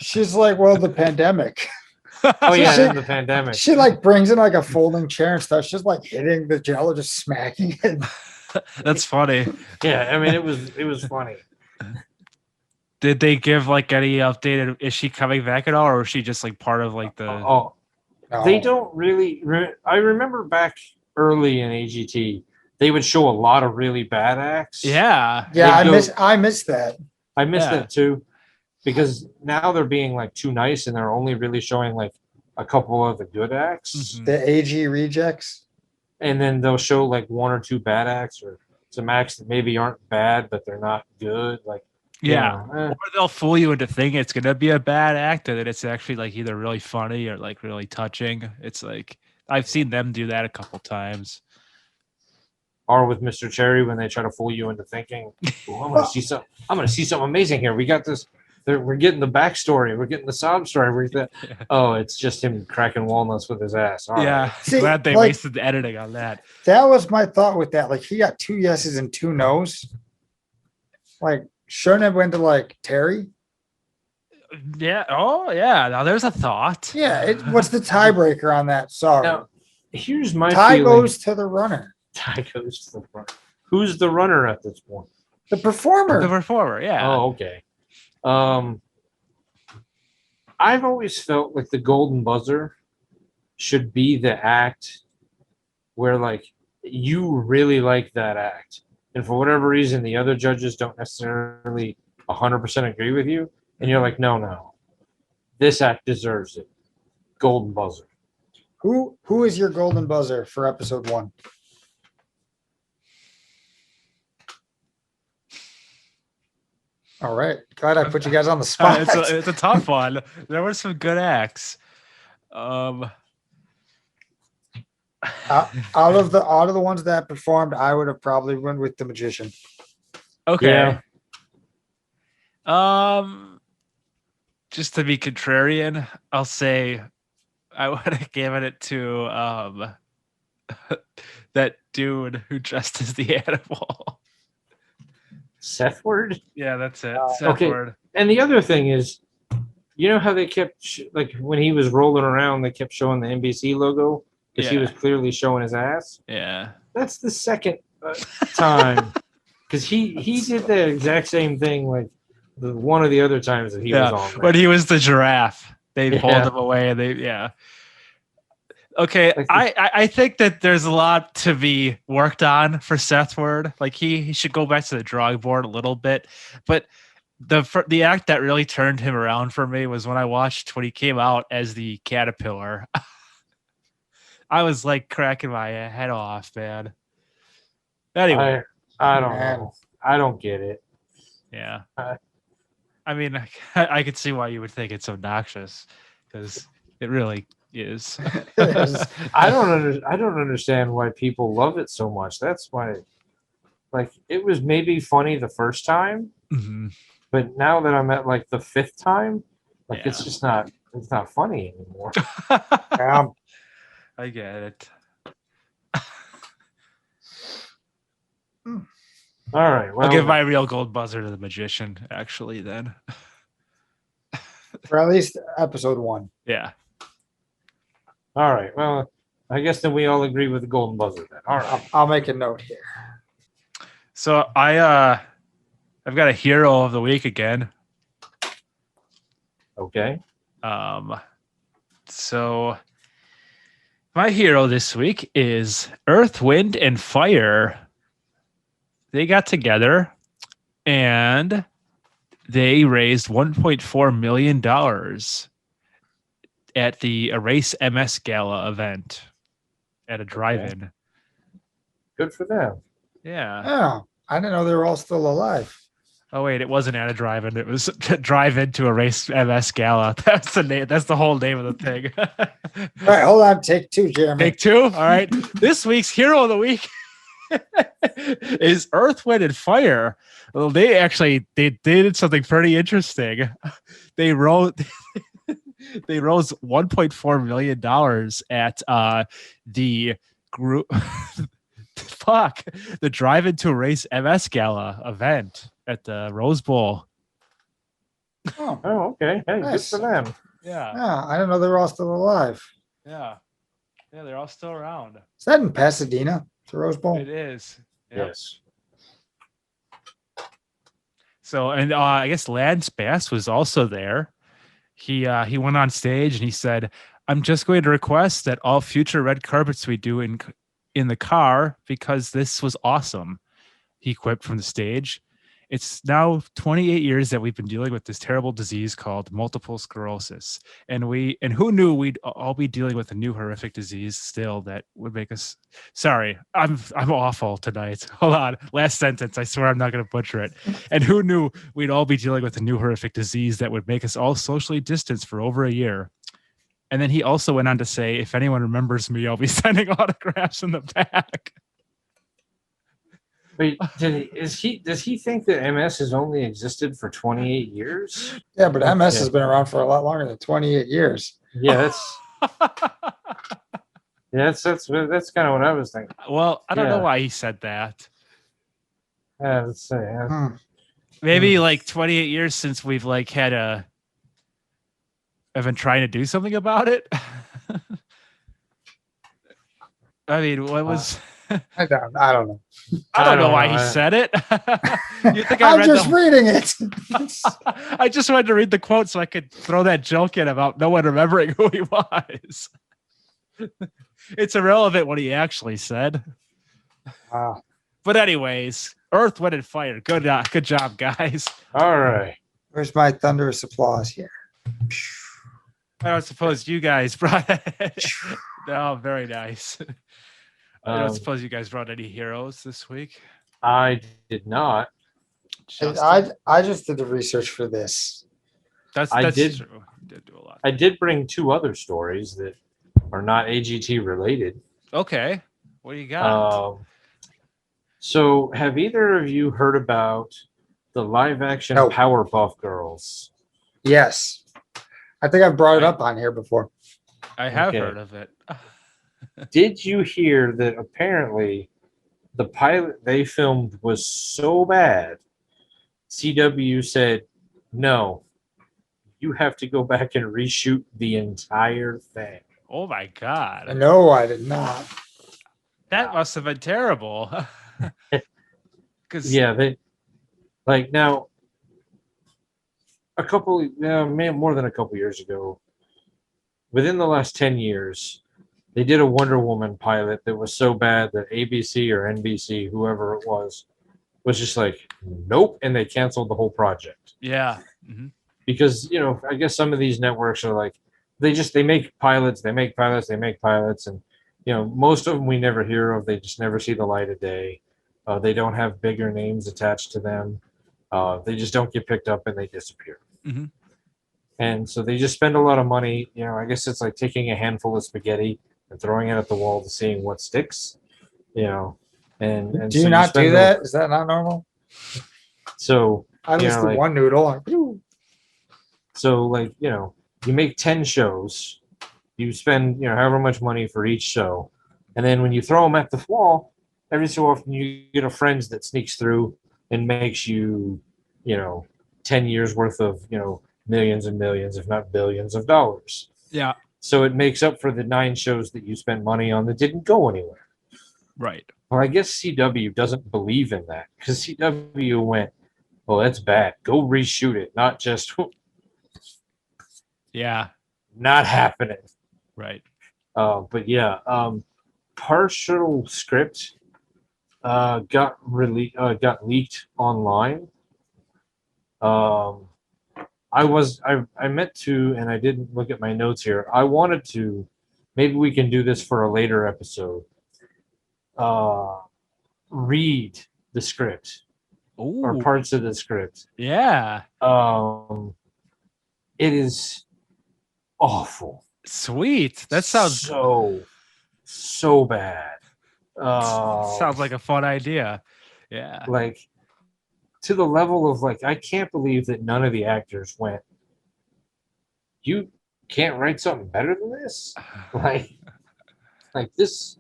She's like, well, the pandemic. Oh yeah, she- then the pandemic. She like brings in like a folding chair and stuff. She's like hitting the Jello, just smacking it. That's funny. Yeah, I mean it was funny. Did they give like any updated? Is she coming back at all, or is she just like part of like the? Oh, they don't really. I remember back early in AGT, they would show a lot of really bad acts. Yeah. Yeah, They go- I miss that. I missed Yeah. that too, because now they're being like too nice and they're only really showing like a couple of the good acts, Mhm. The AG rejects. and then they'll show like 1 or 2 bad acts or some acts that maybe aren't bad but they're not good. Like Yeah. you know, Or they'll fool you into thinking it's gonna be a bad act, and then it's actually like either really funny or like really touching. It's like I've seen them do that a couple times. or with Mr. Cherry when they try to fool you into thinking, "Oh, I'm gonna see something amazing here. We got this. We're getting the backstory. We're getting the sob story. Oh, it's just him cracking walnuts with his ass. All right. Yeah, See, glad they like- wasted the editing on that. That was my thought with that. Like he got 2 yeses and 2 nos. Like shouldn't have went to like Terry. Yeah. Oh, yeah. Now there's a thought. Yeah. What's the tiebreaker on that? Sorry. Now, here's my Tie feeling. goes to the runner, Tie goes to the front. Who's the runner at this point? the performer. The performer. Yeah. Oh, okay. I've always felt like the golden buzzer should be the act where like you really like that act, and for whatever reason the other judges don't necessarily 100% agree with you, and you're like, no, this act deserves it. Golden buzzer. Who is your golden buzzer for episode 1? All right. Glad I put you guys on the spot. It's a tough one. There were some good acts. Out of the ones that performed, I would have probably went with the magician. Okay. Yeah. Just to be contrarian, I'll say I would have given it to that dude who dressed as the animal. Seth Word. Yeah, that's it. Okay. Word. And the other thing is, you know how they kept like when he was rolling around, they kept showing the NBC logo because he Yeah. was clearly showing his ass. Yeah. That's the second time because he did the exact same thing like the one of the other times that he was on. There. When he was the giraffe, they Yeah. pulled him away. Okay, I think that there's a lot to be worked on for Seth Word. Like he should go back to the drawing board a little bit. But the act that really turned him around for me was when I watched when he came out as the caterpillar. I was like cracking my head off, man. Anyway, I don't know. I don't get it. Yeah. I mean, I could see why you would think it's obnoxious because it really is. I don't understand why people love it so much. That's why, like, it was maybe funny the first time, Mhm. but now that I'm at like the fifth time, like Yeah. it's just not funny anymore. I get it. All right. Well, I'll give my real gold buzzer to the magician, actually, then. For at least episode 1. Yeah. all right. Well, I guess then we all agree with the golden buzzer then. All right. I'll make a note here. So I've got a hero of the week again. Okay. So my hero this week is Earth, Wind, and Fire. They got together and they raised $1.4 million at the Erase MS Gala event at a drive-in. Good for them. Yeah. Oh, I didn't know they were all still alive. Oh wait, it wasn't at a drive-in. It was a drive-in to Erase MS Gala. That's the name. That's the whole name of the thing. All right, hold on. Take 2, Jeremy. Take 2. All right. This week's hero of the week is Earth, Wind, and Fire. Well, they did something pretty interesting. They rose $1.4 million at the group the drive-in to Erase MS Gala event at the Rose Bowl. Oh, okay. Hey, Nice. good for them. Yeah. I didn't know they were all still alive. Yeah. Yeah, they're all still around. Is that in Pasadena, the Rose Bowl? It is. Yep. Yes. So, and I guess Lance Bass was also there. He went on stage and he said, "I'm just going to request that all future red carpets we do in the car because this was awesome." He quipped from the stage. It's now 28 years that we've been dealing with this terrible disease called multiple sclerosis. And who knew we'd all be dealing with a new horrific disease still that would make us sorry, I'm awful tonight. Hold on. Last sentence. I swear I'm not going to butcher it. And who knew we'd all be dealing with a new horrific disease that would make us all socially distanced for over a year. And then he also went on to say, if anyone remembers me, I'll be sending autographs in the back. Wait, does he think that MS has only existed for 28 years? Yeah, but MS has been around for a lot longer than 28 years. Yeah, that's kind of what I was thinking. Well, I don't know Yeah. why he said that. Let's see. Maybe like 28 years since we've like I've been trying to do something about it. I mean, what was I don't know. I don't know don't why know. he said it. You think I'm read just reading it. I just wanted to read the quote so I could throw that joke in about no one remembering who he was. It's irrelevant what he actually said. Wow. But anyways, Earth, Wind, and Fire. Good job, guys. All right. Where's my thunderous applause here? I don't suppose you guys brought it. No, very nice. I don't suppose you guys brought any heroes this week. I did not. I just did the research for this. That's I did- true. You did do a lot. I did bring 2 other stories that are not AGT related. Okay. What do you got? So, have either of you heard about the live action No. Powerpuff Girls? Yes. I think I've brought it up on here before. I have okay. heard of it. Did you hear that apparently the pilot they filmed was so bad, CW said, no, you have to go back and reshoot the entire thing. Oh my god. No, I did not. That must have been terrible. Because Yeah, they like now more than a couple years ago, within the last 10 years, they did a Wonder Woman pilot that was so bad that ABC or NBC, whoever it was just like, nope, and they canceled the whole project. yeah. Mhm. Because, I guess some of these networks are like, they make pilots, and, most of them we never hear of. They just never see the light of day. They don't have bigger names attached to them. They just don't get picked up and they disappear. Mhm. And so they just spend a lot of money. I guess it's like taking a handful of spaghetti and throwing it at the wall to seeing what sticks. And Do so you not spend do that? Is that not normal? So I just do like- one noodle. So, you make 10 shows, you spend, however much money for each show. And then when you throw them at the wall, every so often you get a friend that sneaks through and makes you, 10 years worth of, millions and millions, if not billions of dollars. Yeah. So it makes up for the 9 shows that you spent money on that didn't go anywhere. Right. Well, I guess CW doesn't believe in that because CW went, well, that's bad. Go reshoot it, not just Yeah. not happening. Right. But yeah, partial script got leaked online. I meant to, and I didn't look at my notes here. I wanted to, maybe we can do this for a later episode. Read the script or Oh. parts of the script. Yeah. It is awful. Sweet. That sounds so bad. sounds like a fun idea. Yeah. Like to the level of like, I can't believe that none of the actors went, you can't write something better than this? Like this,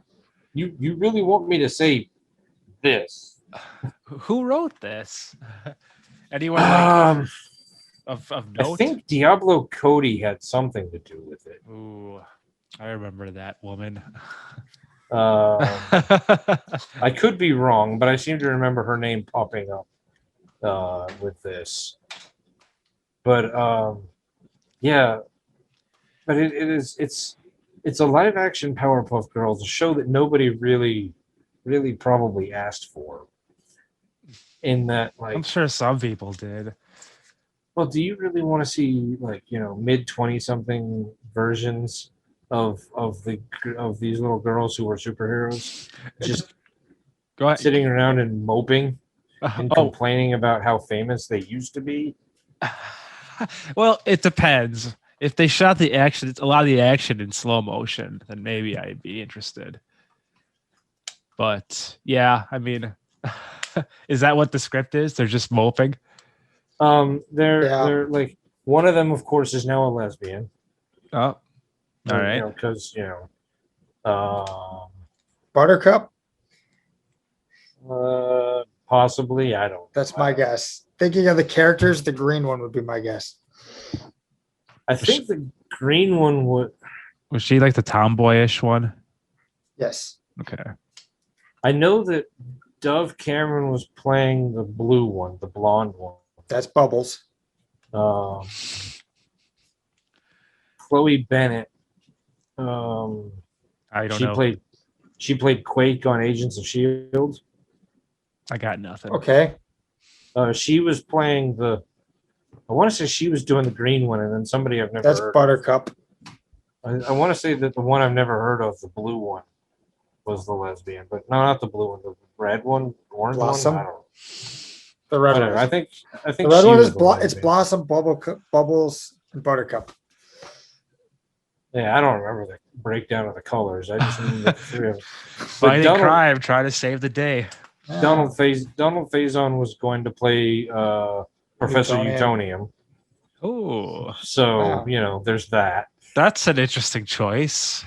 you really want me to say this? Who wrote this? Anyone like of I note? think Diablo Cody had something to do with it. Ooh, I remember that woman. I could be wrong, but I seem to remember her name popping up with this. But yeah, but it's a live action Powerpuff Girls, a show that nobody really probably asked for. In that, I'm like, sure some people did. well, do you really want to see like mid 20-something versions of these little girls who are superheroes just Go ahead. sitting around and moping and Oh, complaining about how famous they used to be? well, it depends. If they shot a lot of the action in slow motion, then maybe I'd be interested. But yeah, I mean, is that what the script is? They're just moping. They're like, one of them, of course, is now a lesbian. Oh, all right. Because Buttercup? possibly, I don't. That's my guess. Thinking of the characters, the green one would be my guess. I think the green one would. Was she like the tomboyish one? Yes. Okay. I know that Dove Cameron was playing the blue one, the blonde one. That's Bubbles. Chloe Bennett. I don't she know. She played Quake on Agents of Shield. I got nothing. Okay. She was playing I want to say she was doing the green one, and then somebody I've never That's heard. Buttercup. I want to say that the one I've never heard of, the blue one, was the lesbian, but no, not the blue one, the red one, orange Blossom? one. I don't know. The red Whatever. one. I think The red she one was is the one it's who- Blossom, Bubbles, and Buttercup. Yeah, I don't remember the breakdown of the colors. I just remember the three of them. Fighting Donald- crime, trying to save the day. Yeah. Donald Faison was going to play Professor Newtonian. Utonium. Oh, So, Wow. there's that. that's an interesting choice.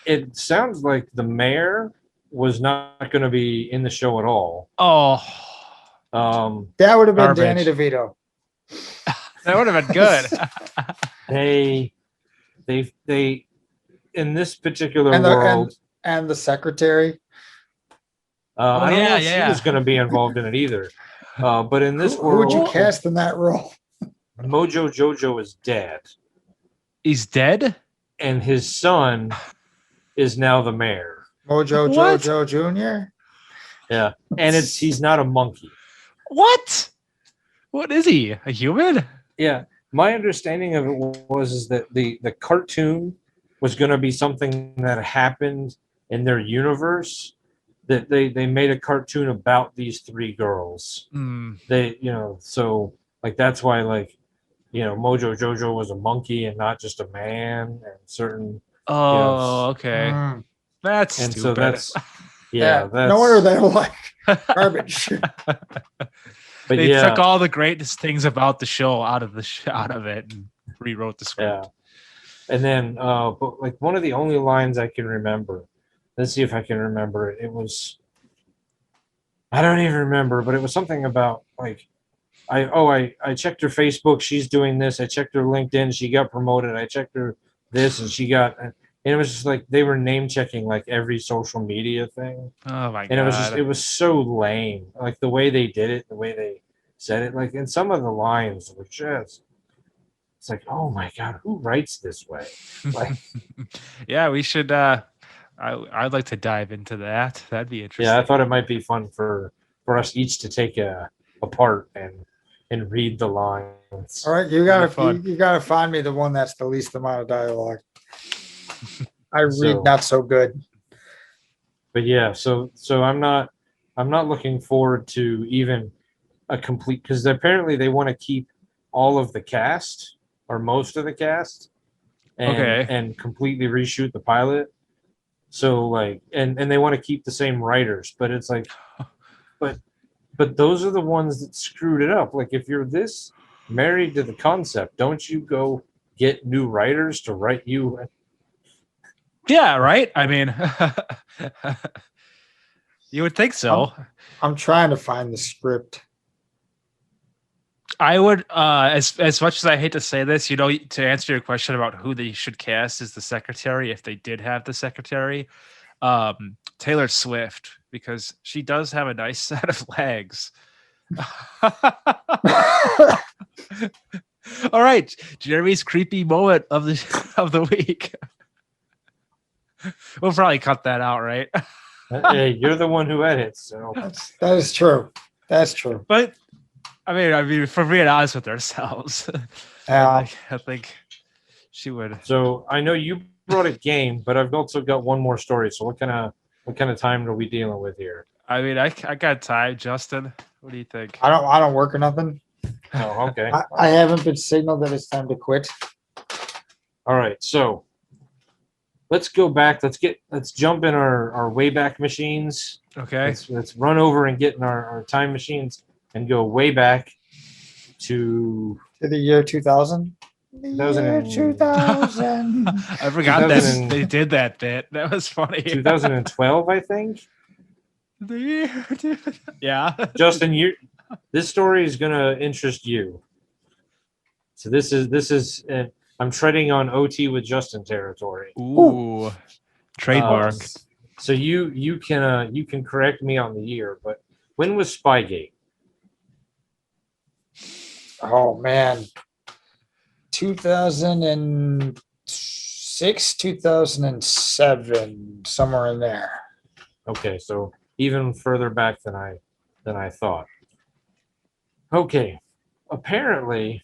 It sounds like the mayor was not going to be in the show at all. Oh, That would have been Garbage. Danny DeVito. that would have been good. They in this particular And world, the secretary. I don't know if she yeah. was going to be involved in it either. But in this Who would you world, cast in that role? Mojo Jojo is dead, He's dead? and his son is now the mayor. Mojo What? Jojo Jr. Yeah, and he's not a monkey. What? What is he? A human? Yeah, my understanding of it was that the cartoon was going to be something that happened in their universe. That they made a cartoon about these three girls. Hmm. They so like that's why Mojo Jojo was a monkey and not just a man, and certain Oh, okay. Mm. That's and stupid. so that's that's no wonder they were like garbage. But They yeah, took all the greatest things about the show out of it and rewrote the yeah. script. And then but like one of the only lines I can remember. Let's see if I can remember it. It was I don't even remember, but it was something about like I checked her Facebook, she's doing this. I checked her LinkedIn, she got promoted. I checked her this and she got and it was just like they were name checking like every social media thing. Oh my And god. it was so lame. Like the way they did it, the way they said it, like and some of the lines were just it's like, oh my god, who writes this way? Like Yeah, we should I'd like to dive into that. That'd be interesting. yeah, I thought it might be fun for us each to take a part and read the lines. All right, you That'd be fun. gotta you gotta find me the one that's the least amount of dialogue. I read So- not so good. But yeah, so I'm not looking forward to even a complete because apparently they want to keep all of the cast or most of the cast and completely reshoot the pilot. So like and they want to keep the same writers, but it's like but those are the ones that screwed it up. Like if you're this married to the concept, don't you go get new writers to write you? Yeah, right? I mean you would think so. I'm trying to find the script. I would as much as I hate to say this, to answer your question about who they should cast as the secretary, if they did have the secretary, Taylor Swift, because she does have a nice set of legs. All right, Jeremy's creepy moment of the week. We'll probably cut that out, right? Hey, you're the one who edits, so That is true. That's true. But I mean, if we're being honest with ourselves, Yeah. I think she would. So I know you brought a game, but I've also got one more story. So what kind of time are we dealing with here? I mean, I got time, Justin. What do you think? I don't work or nothing. Oh, okay. I haven't been signaled that it's time to quit. All right. So let's go back. Let's jump in our Wayback Machines. Okay. Let's run over and get in our time machines and go way back to To the year 2000. The 2000 year and- I 2000. forgot 2000 that and- they did that bit. That was funny. 2012, I think. The year, yeah. Justin, this story is gonna interest you. So this is I'm treading on OT with Justin territory. Ooh, trademark. So you can correct me on the year, but when was Spygate? Oh man. 2006, 2007, somewhere in there. Okay, so even further back than I thought. Okay, apparently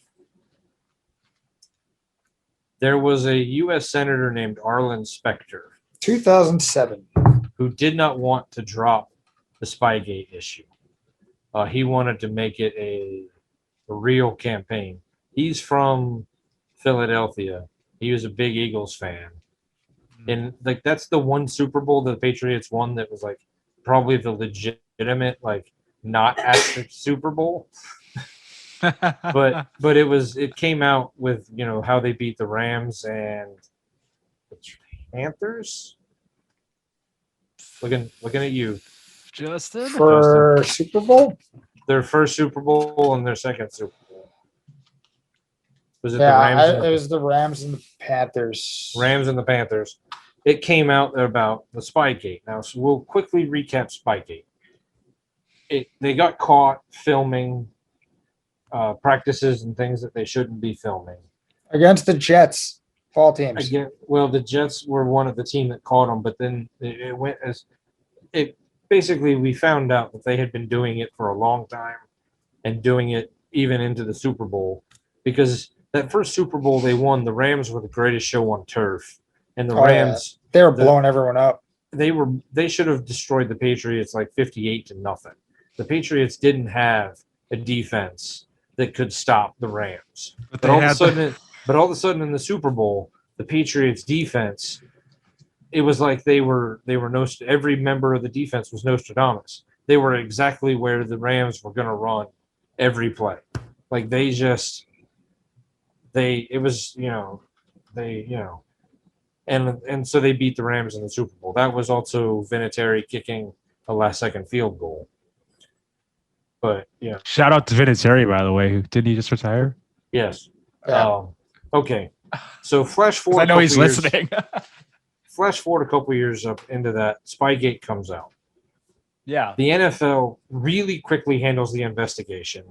there was a U.S. senator named Arlen Specter 2007. who did not want to drop the Spygate issue. He wanted to make it a real campaign. He's from Philadelphia. He was a big Eagles fan. And like that's the one Super Bowl that the Patriots won that was like probably the legitimate, like not at the Super Bowl. But it came out with, you know, how they beat the Rams and the Panthers. Looking at you. Justin. For Super Bowl. Their first Super Bowl and their second Super Bowl. Was it Yeah, the Rams? it was the Rams and the Panthers. Rams and the Panthers. It came out about the Spygate. Now, so we'll quickly recap Spygate. They got caught filming practices and things that they shouldn't be filming. Against the Jets, fall teams. Again, well, the Jets were one of the team that caught them, but then it went as it. Basically, we found out that they had been doing it for a long time and doing it even into the Super Bowl, because that first Super Bowl they won, the Rams were the greatest show on turf, and the Rams They were blowing everyone up. they should have destroyed the Patriots like 58-0. The Patriots didn't have a defense that could stop the Rams. But all of a sudden in the Super Bowl, the Patriots defense, it was like they were every member of the defense was Nostradamus. They were exactly where the Rams were going to run every play. Like and so they beat the Rams in the Super Bowl. That was also Vinatieri kicking a last-second field goal. But yeah, Shout out to Vinatieri, by the way. Didn't he just retire? yes. Yeah. Okay, so flash forward. I know he's listening. Flash forward a couple years up into that, Spygate comes out. Yeah. The NFL really quickly handles the investigation.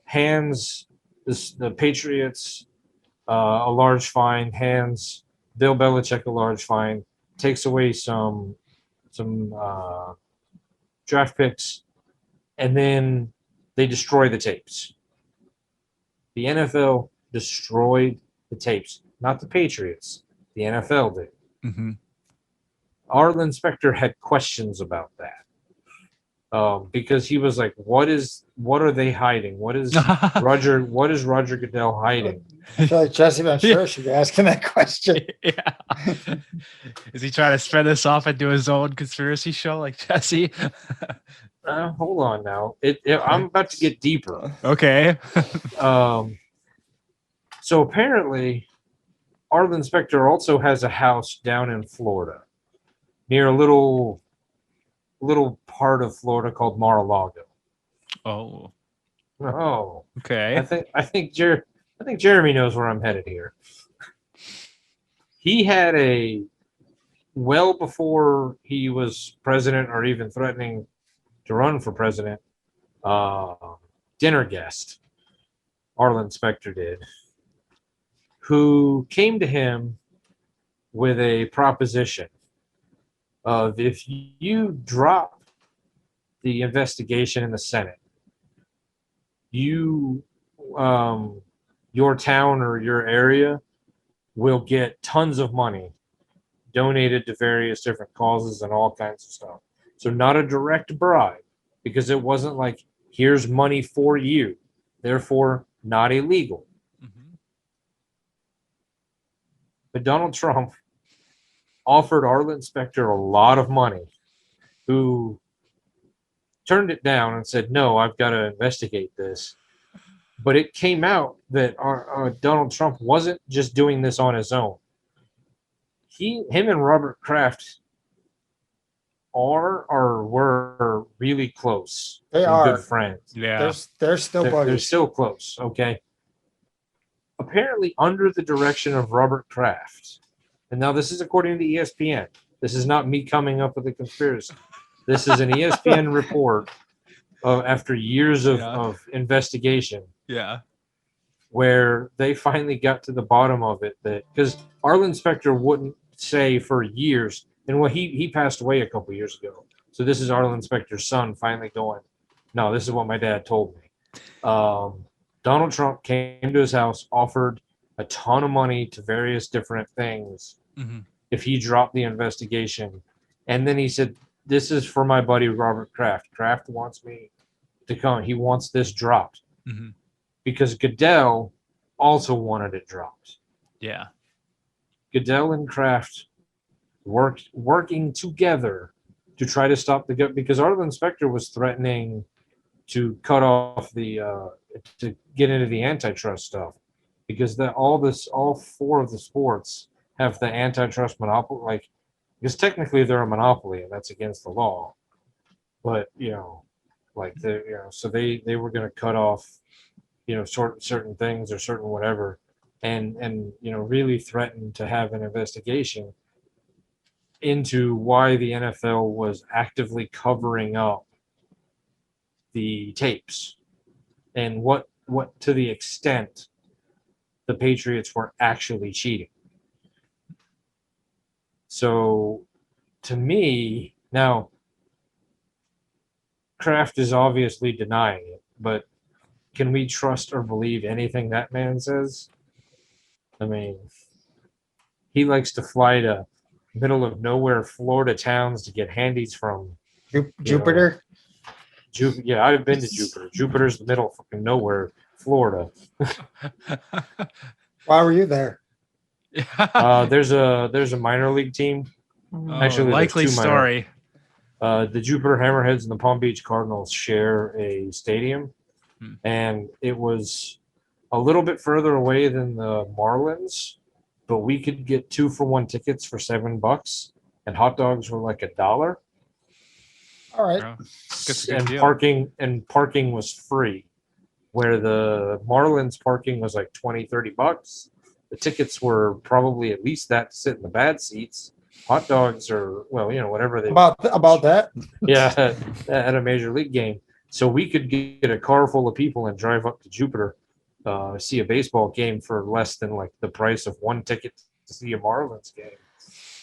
Hands the Patriots a large fine, hands Bill Belichick a large fine, takes away some draft picks, and then they destroy the tapes. The NFL destroyed the tapes, not the Patriots. The NFL did. Mm-hmm. Arlen Specter had questions about that because he was like, "What are they hiding? What is Roger Goodell hiding?" I feel like Jesse Ventura should be asking that question. Yeah. Is he trying to spread this off into his own conspiracy show like Jesse? Hold on now. I'm about to get deeper. Okay. So apparently, Arlen Specter also has a house down in Florida, near a little part of Florida called Mar-a-Lago. Oh. Oh, Okay. I think Jeremy knows where I'm headed here. He had well before he was president or even threatening to run for president, dinner guest, Arlen Specter did, who came to him with a proposition of, if you drop the investigation in the Senate, your town or your area will get tons of money donated to various different causes and all kinds of stuff. So not a direct bribe, because it wasn't like, here's money for you, therefore not illegal. Mm-hmm. But Donald Trump offered Arlen Specter a lot of money, who turned it down and said, no, I've got to investigate this. But it came out that Donald Trump wasn't just doing this on his own. Him and Robert Kraft were really close. They and are good friends. Yeah. They're still They're buddies. still close. Okay. Apparently, under the direction of Robert Kraft, and now this is according to ESPN. This is not me coming up with a conspiracy. This is an ESPN report after years of investigation. Yeah. Where they finally got to the bottom of it, that because Arlen Specter wouldn't say for years, and he passed away a couple years ago. So this is Arlen Specter's son finally going, no, this is what my dad told me. Donald Trump came to his house, offered a ton of money to various different things Mm-hmm. if he dropped the investigation. And then he said, this is for my buddy Robert Kraft. Kraft wants me to come. He wants this dropped Mhm. because Goodell also wanted it dropped. Yeah. Goodell and Kraft working together to try to stop the because Arlen Specter was threatening to cut off to get into the antitrust stuff because all four of the sports have the antitrust monopoly, like, because technically they're a monopoly and that's against the law, but like so they were going to cut off certain things or certain whatever, and really threatened to have an investigation into why the NFL was actively covering up the tapes and what to the extent the Patriots were actually cheating. So to me, now Kraft is obviously denying it, but can we trust or believe anything that man says? I mean, he likes to fly to middle of nowhere Florida towns to get handies from Jupiter. Jupiter. Yeah, I've been to Jupiter. Jupiter's the middle of fucking nowhere, Florida. Why were you there? There's a minor league team. Actually, there's likely two minor- story. The Jupiter Hammerheads and the Palm Beach Cardinals share a stadium, and it was a little bit further away than the Marlins, but we could get 2-for-1 tickets for $7, and hot dogs were like $1. All right. Oh, that's a good And deal. parking was free, where the Marlins parking was like $20-$30. The tickets were probably at least that to sit in the bad seats. Hot dogs are, well, whatever they About that. yeah, at a major league game. So we could get a car full of people and drive up to Jupiter, see a baseball game for less than like the price of one ticket to see a Marlins game.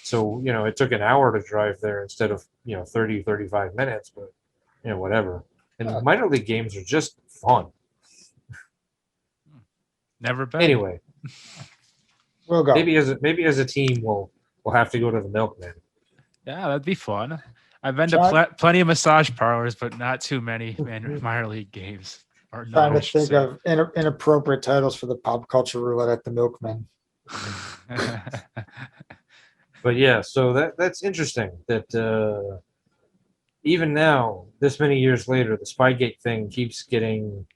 So, it took an hour to drive there instead of, 30, 35 minutes, but, whatever. And minor league games are just fun. Never been. Anyway, We'll go. maybe as a team, we'll have to go to the Milkman. Yeah, that'd be fun. I've been John- to plenty of massage parlors, but not too many minor league games. Or no, Trying I to should think of inappropriate titles for the pop culture roulette at the Milkman. say. But yeah, so that's interesting that even now, this many years later, the Spygate thing keeps getting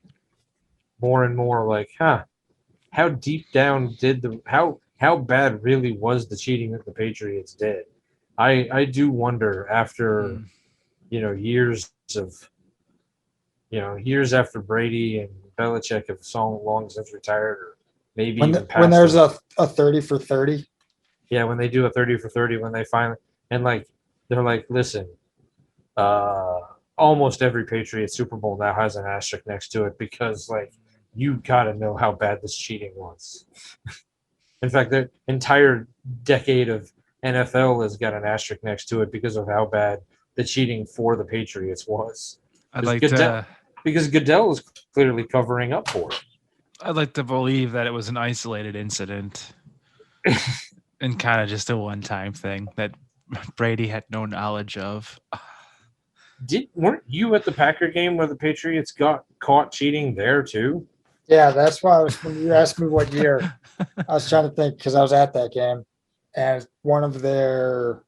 more and more like, how deep down did how bad really was the cheating that the Patriots did? I do wonder after years after Brady and Belichick have so long since retired, or maybe even past When there's them. a 30 for 30. Yeah, when they do a 30 for 30, when they finally, and like, they're like, listen, almost every Patriot Super Bowl now has an asterisk next to it because, like, you got to know how bad this cheating was. In fact, the entire decade of NFL has got an asterisk next to it because of how bad the cheating for the Patriots was. I'd like Because Goodell is clearly covering up for it. I'd like to believe that it was an isolated incident and kind of just a one-time thing that Brady had no knowledge of. Weren't you at the Packer game where the Patriots got caught cheating there too? Yeah, that's why when you asked me what year, I was trying to think because I was at that game, and one of their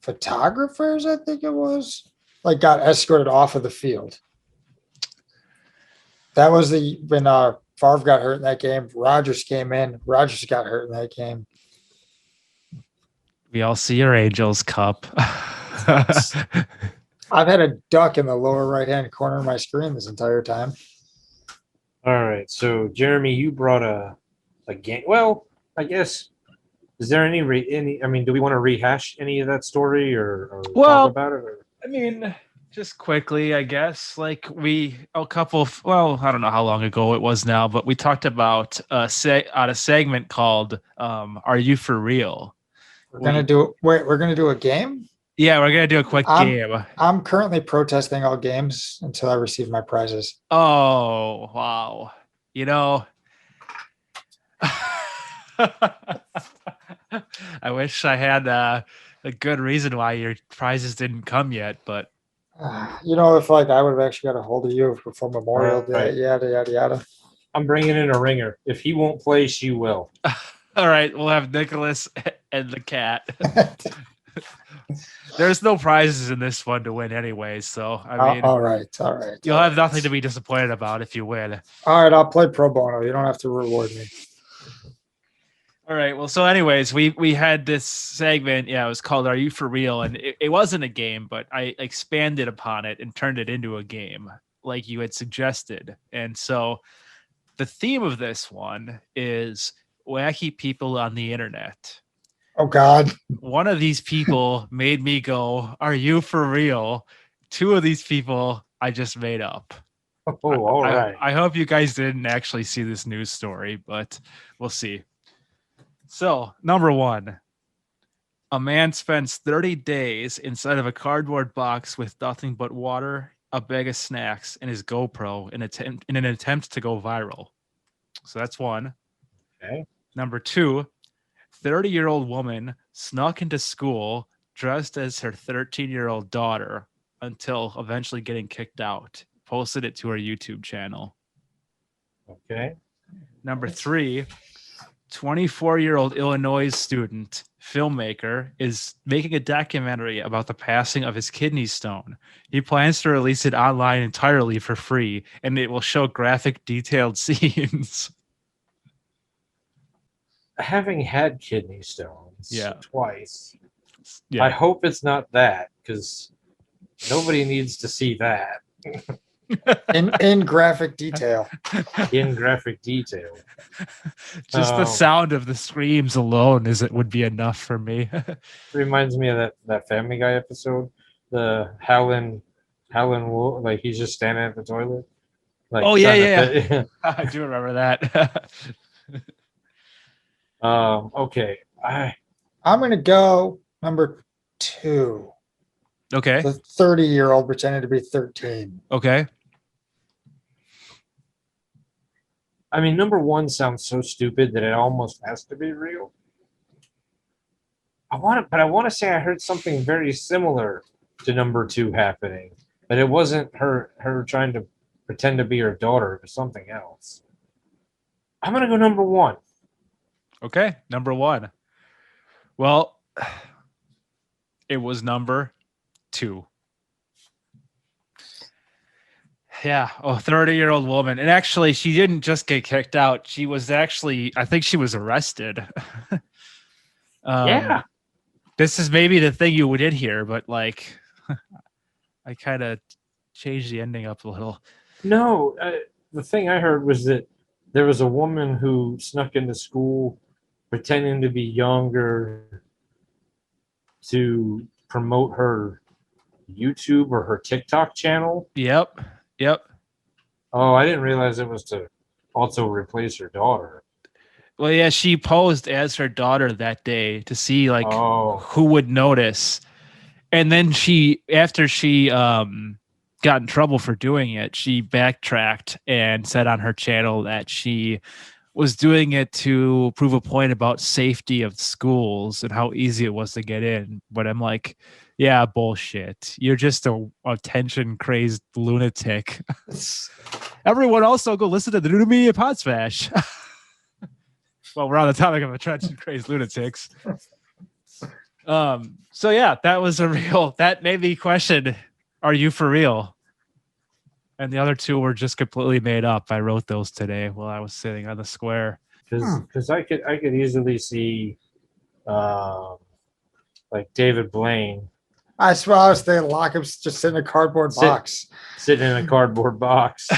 photographers, I think it was, like got escorted off of the field. That was when Favre got hurt in that game. Rodgers came in. Rodgers got hurt in that game. We all see your Angels cup. I've had a duck in the lower right-hand corner of my screen this entire time. All right, so Jeremy, you brought a game. Well, I guess is there any? I mean, do we want to rehash any of that story or talk about it? Or? I mean, just quickly, I guess. Like I don't know how long ago it was now, but we talked about a segment called "Are You for Real?" We're gonna do a game. Yeah, we're gonna do a quick game. I'm currently protesting all games until I receive my prizes. Oh wow! I wish I had a good reason why your prizes didn't come yet, but If like I would have actually got a hold of you before Memorial Day, Right. yada yada yada. I'm bringing in a ringer. If he won't play, she will. all right, we'll have Nicholas and the cat. There's no prizes in this one to win anyway, so I mean, all right. you'll have nothing to be disappointed about if you win. All right, I'll play pro bono. You don't have to reward me. All right. Well, so anyways, we had this segment. Yeah, it was called "Are You for Real?" and it wasn't a game, but I expanded upon it and turned it into a game, like you had suggested. And so, the theme of this one is wacky people on the internet. Oh God. One of these people made me go, "Are you for real?" Two of these people I just made up. Oh, all right. I hope you guys didn't actually see this news story, but we'll see. So, number one, a man spends 30 days inside of a cardboard box with nothing but water, a bag of snacks, and his GoPro in an attempt to go viral. So that's one. Okay. Number two, 30-year-old woman snuck into school dressed as her 13-year-old daughter until eventually getting kicked out. Posted it to her YouTube channel. Okay. Number three, 24-year-old Illinois student filmmaker is making a documentary about the passing of his kidney stone. He plans to release it online entirely for free, and it will show graphic, detailed scenes. Having had kidney stones twice, Yeah. I hope it's not that, because nobody needs to see that In graphic detail. in graphic detail. Just the sound of the screams alone would be enough for me. Reminds me of that Family Guy episode, the Howlin' Wolf, like he's just standing at the toilet. Like, oh yeah, trying yeah. I do remember that. Okay. I'm gonna go number 2. Okay. The 30-year-old pretending to be 13. Okay. I mean, number one sounds so stupid that it almost has to be real. I want to say I heard something very similar to number 2 happening, but it wasn't her trying to pretend to be her daughter. It was something else. I'm gonna go number 1. Okay. Number 1. Well, it was number 2. Yeah. Oh, 30-year-old woman. And actually, she didn't just get kicked out. She was actually, I think she was arrested. Yeah. This is maybe the thing you did hear, but like, I kind of changed the ending up a little. No, the thing I heard was that there was a woman who snuck into school pretending to be younger to promote her YouTube or her TikTok channel. Yep. Oh, I didn't realize it was to also replace her daughter. Well, yeah, she posed as her daughter that day to see like who would notice. And then after she got in trouble for doing it, she backtracked and said on her channel that she was doing it to prove a point about safety of schools and how easy it was to get in. But I'm like, yeah, bullshit. You're just a attention crazed lunatic. Everyone also go listen to the New Media Pod Smash. Well, we're on the topic of attention crazed lunatics. So yeah, that was that made me question, are you for real? And the other two were just completely made up. I wrote those today while I was sitting on the square. Because I could easily see like David Blaine. I swear I was thinking Lockham's just sitting in a cardboard box. Sitting in a cardboard box.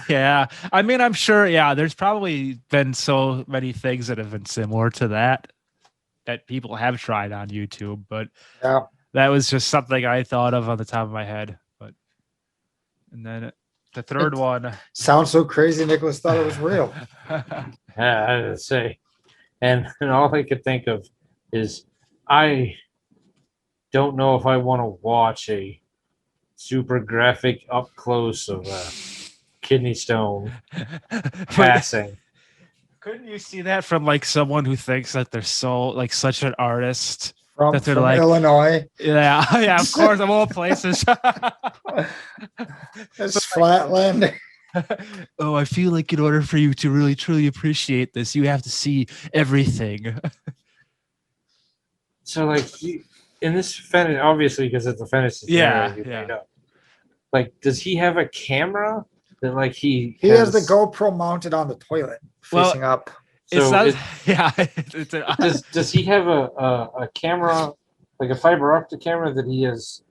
Yeah. I mean, I'm sure, there's probably been so many things that have been similar to that people have tried on YouTube, but that was just something I thought of on the top of my head. And then the third one sounds so crazy. Nicholas thought it was real. Yeah, I would say, and all I could think of is I don't know if I want to watch a super graphic up close of a kidney stone passing. Couldn't you see that from like someone who thinks that they're so like such an artist from, That they're from like- Illinois. Yeah, yeah, of course, of all places. It's Flatland. Oh, I feel like in order for you to really truly appreciate this, you have to see everything. So like in this fantasy, obviously because it's a fantasy Yeah, scenario you yeah. made up. Like, does he have a camera that like He has the GoPro mounted on the toilet, Well, facing up. It's So not, it- yeah. It's a, does he have a camera, like a fiber optic camera that he has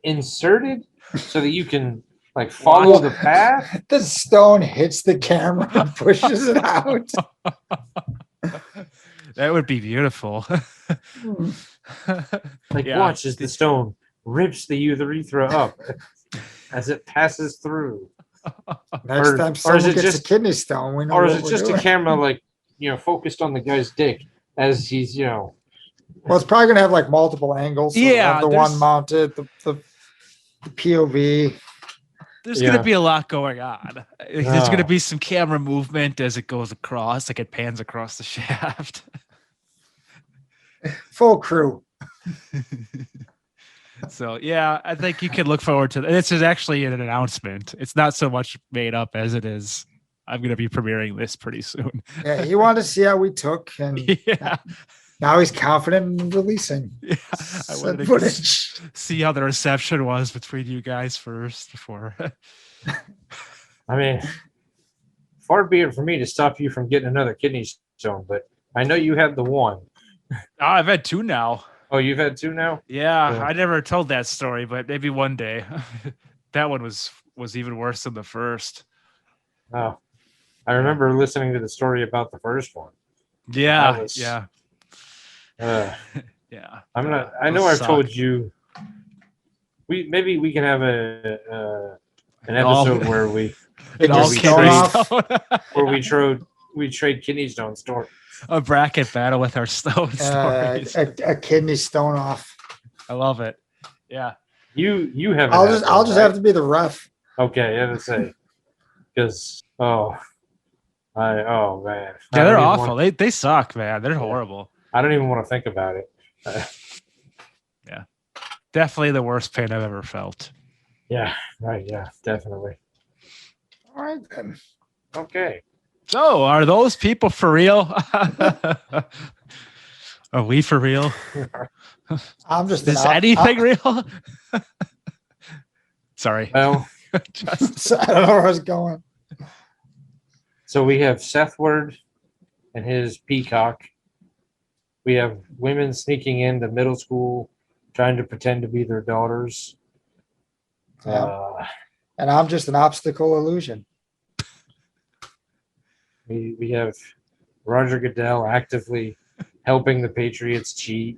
inserted so that you can like follow the path? The stone hits the camera and pushes it out. that would be beautiful. Like, Yeah. watch as the stone rips the urethra up as it passes through. Next Or- time or is someone it gets just- a kidney stone, we know Or is what it we're just doing. a camera like, focused on the guy's dick as he's, Well, it's probably gonna have like multiple angles. So they'll Yeah, have the there's- one mounted, the POV. There's Yeah. going to be a lot going on. There's going to Oh. be some camera movement as it goes across, like it pans across the shaft. Full crew. So yeah, I think you can look forward to this. Is actually an announcement. It's not so much made up as it is. I'm going to be premiering this pretty soon. Yeah, he wanted to see how we took, and Yeah, now he's confident in releasing yeah. I said wanted to footage. see how the reception was between you guys first before. I mean, far be it for me to stop you from getting another kidney stone, but I know you had the one. I've had two now. Oh, you've had two now? Yeah, Yeah. I never told that story, but maybe one day. That one was even worse than the first. Oh, I remember listening to the story about the first one. Yeah, That was- yeah, Uh, yeah. I'm not. I know Those I've suck. told you. Maybe we can have an all- episode where we It all we came trade- off. where we trade kidney stone store. A bracket battle with our stone stories. A kidney stone off. I love it. Yeah. You haven't. I'll had just one, right? have to be the ref. Okay, yeah, let's say because oh man. I Yeah, don't they're even awful. want- They suck, man. They're horrible. I don't even want to think about it. Definitely the worst pain I've ever felt. Yeah, right. Yeah, definitely. All right then. Okay. So, are those people for real? Are we for real? I'm just Is an op- anything real? Sorry. Well, Just, I don't know where I was going. so we have Sethward and his peacock. We have women sneaking into middle school, trying to pretend to be their daughters. Yeah. And I'm just an obstacle illusion. We have Roger Goodell actively helping the Patriots cheat.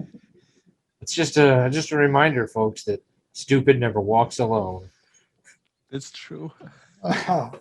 It's just a reminder, folks, that stupid never walks alone. it's true. Oh,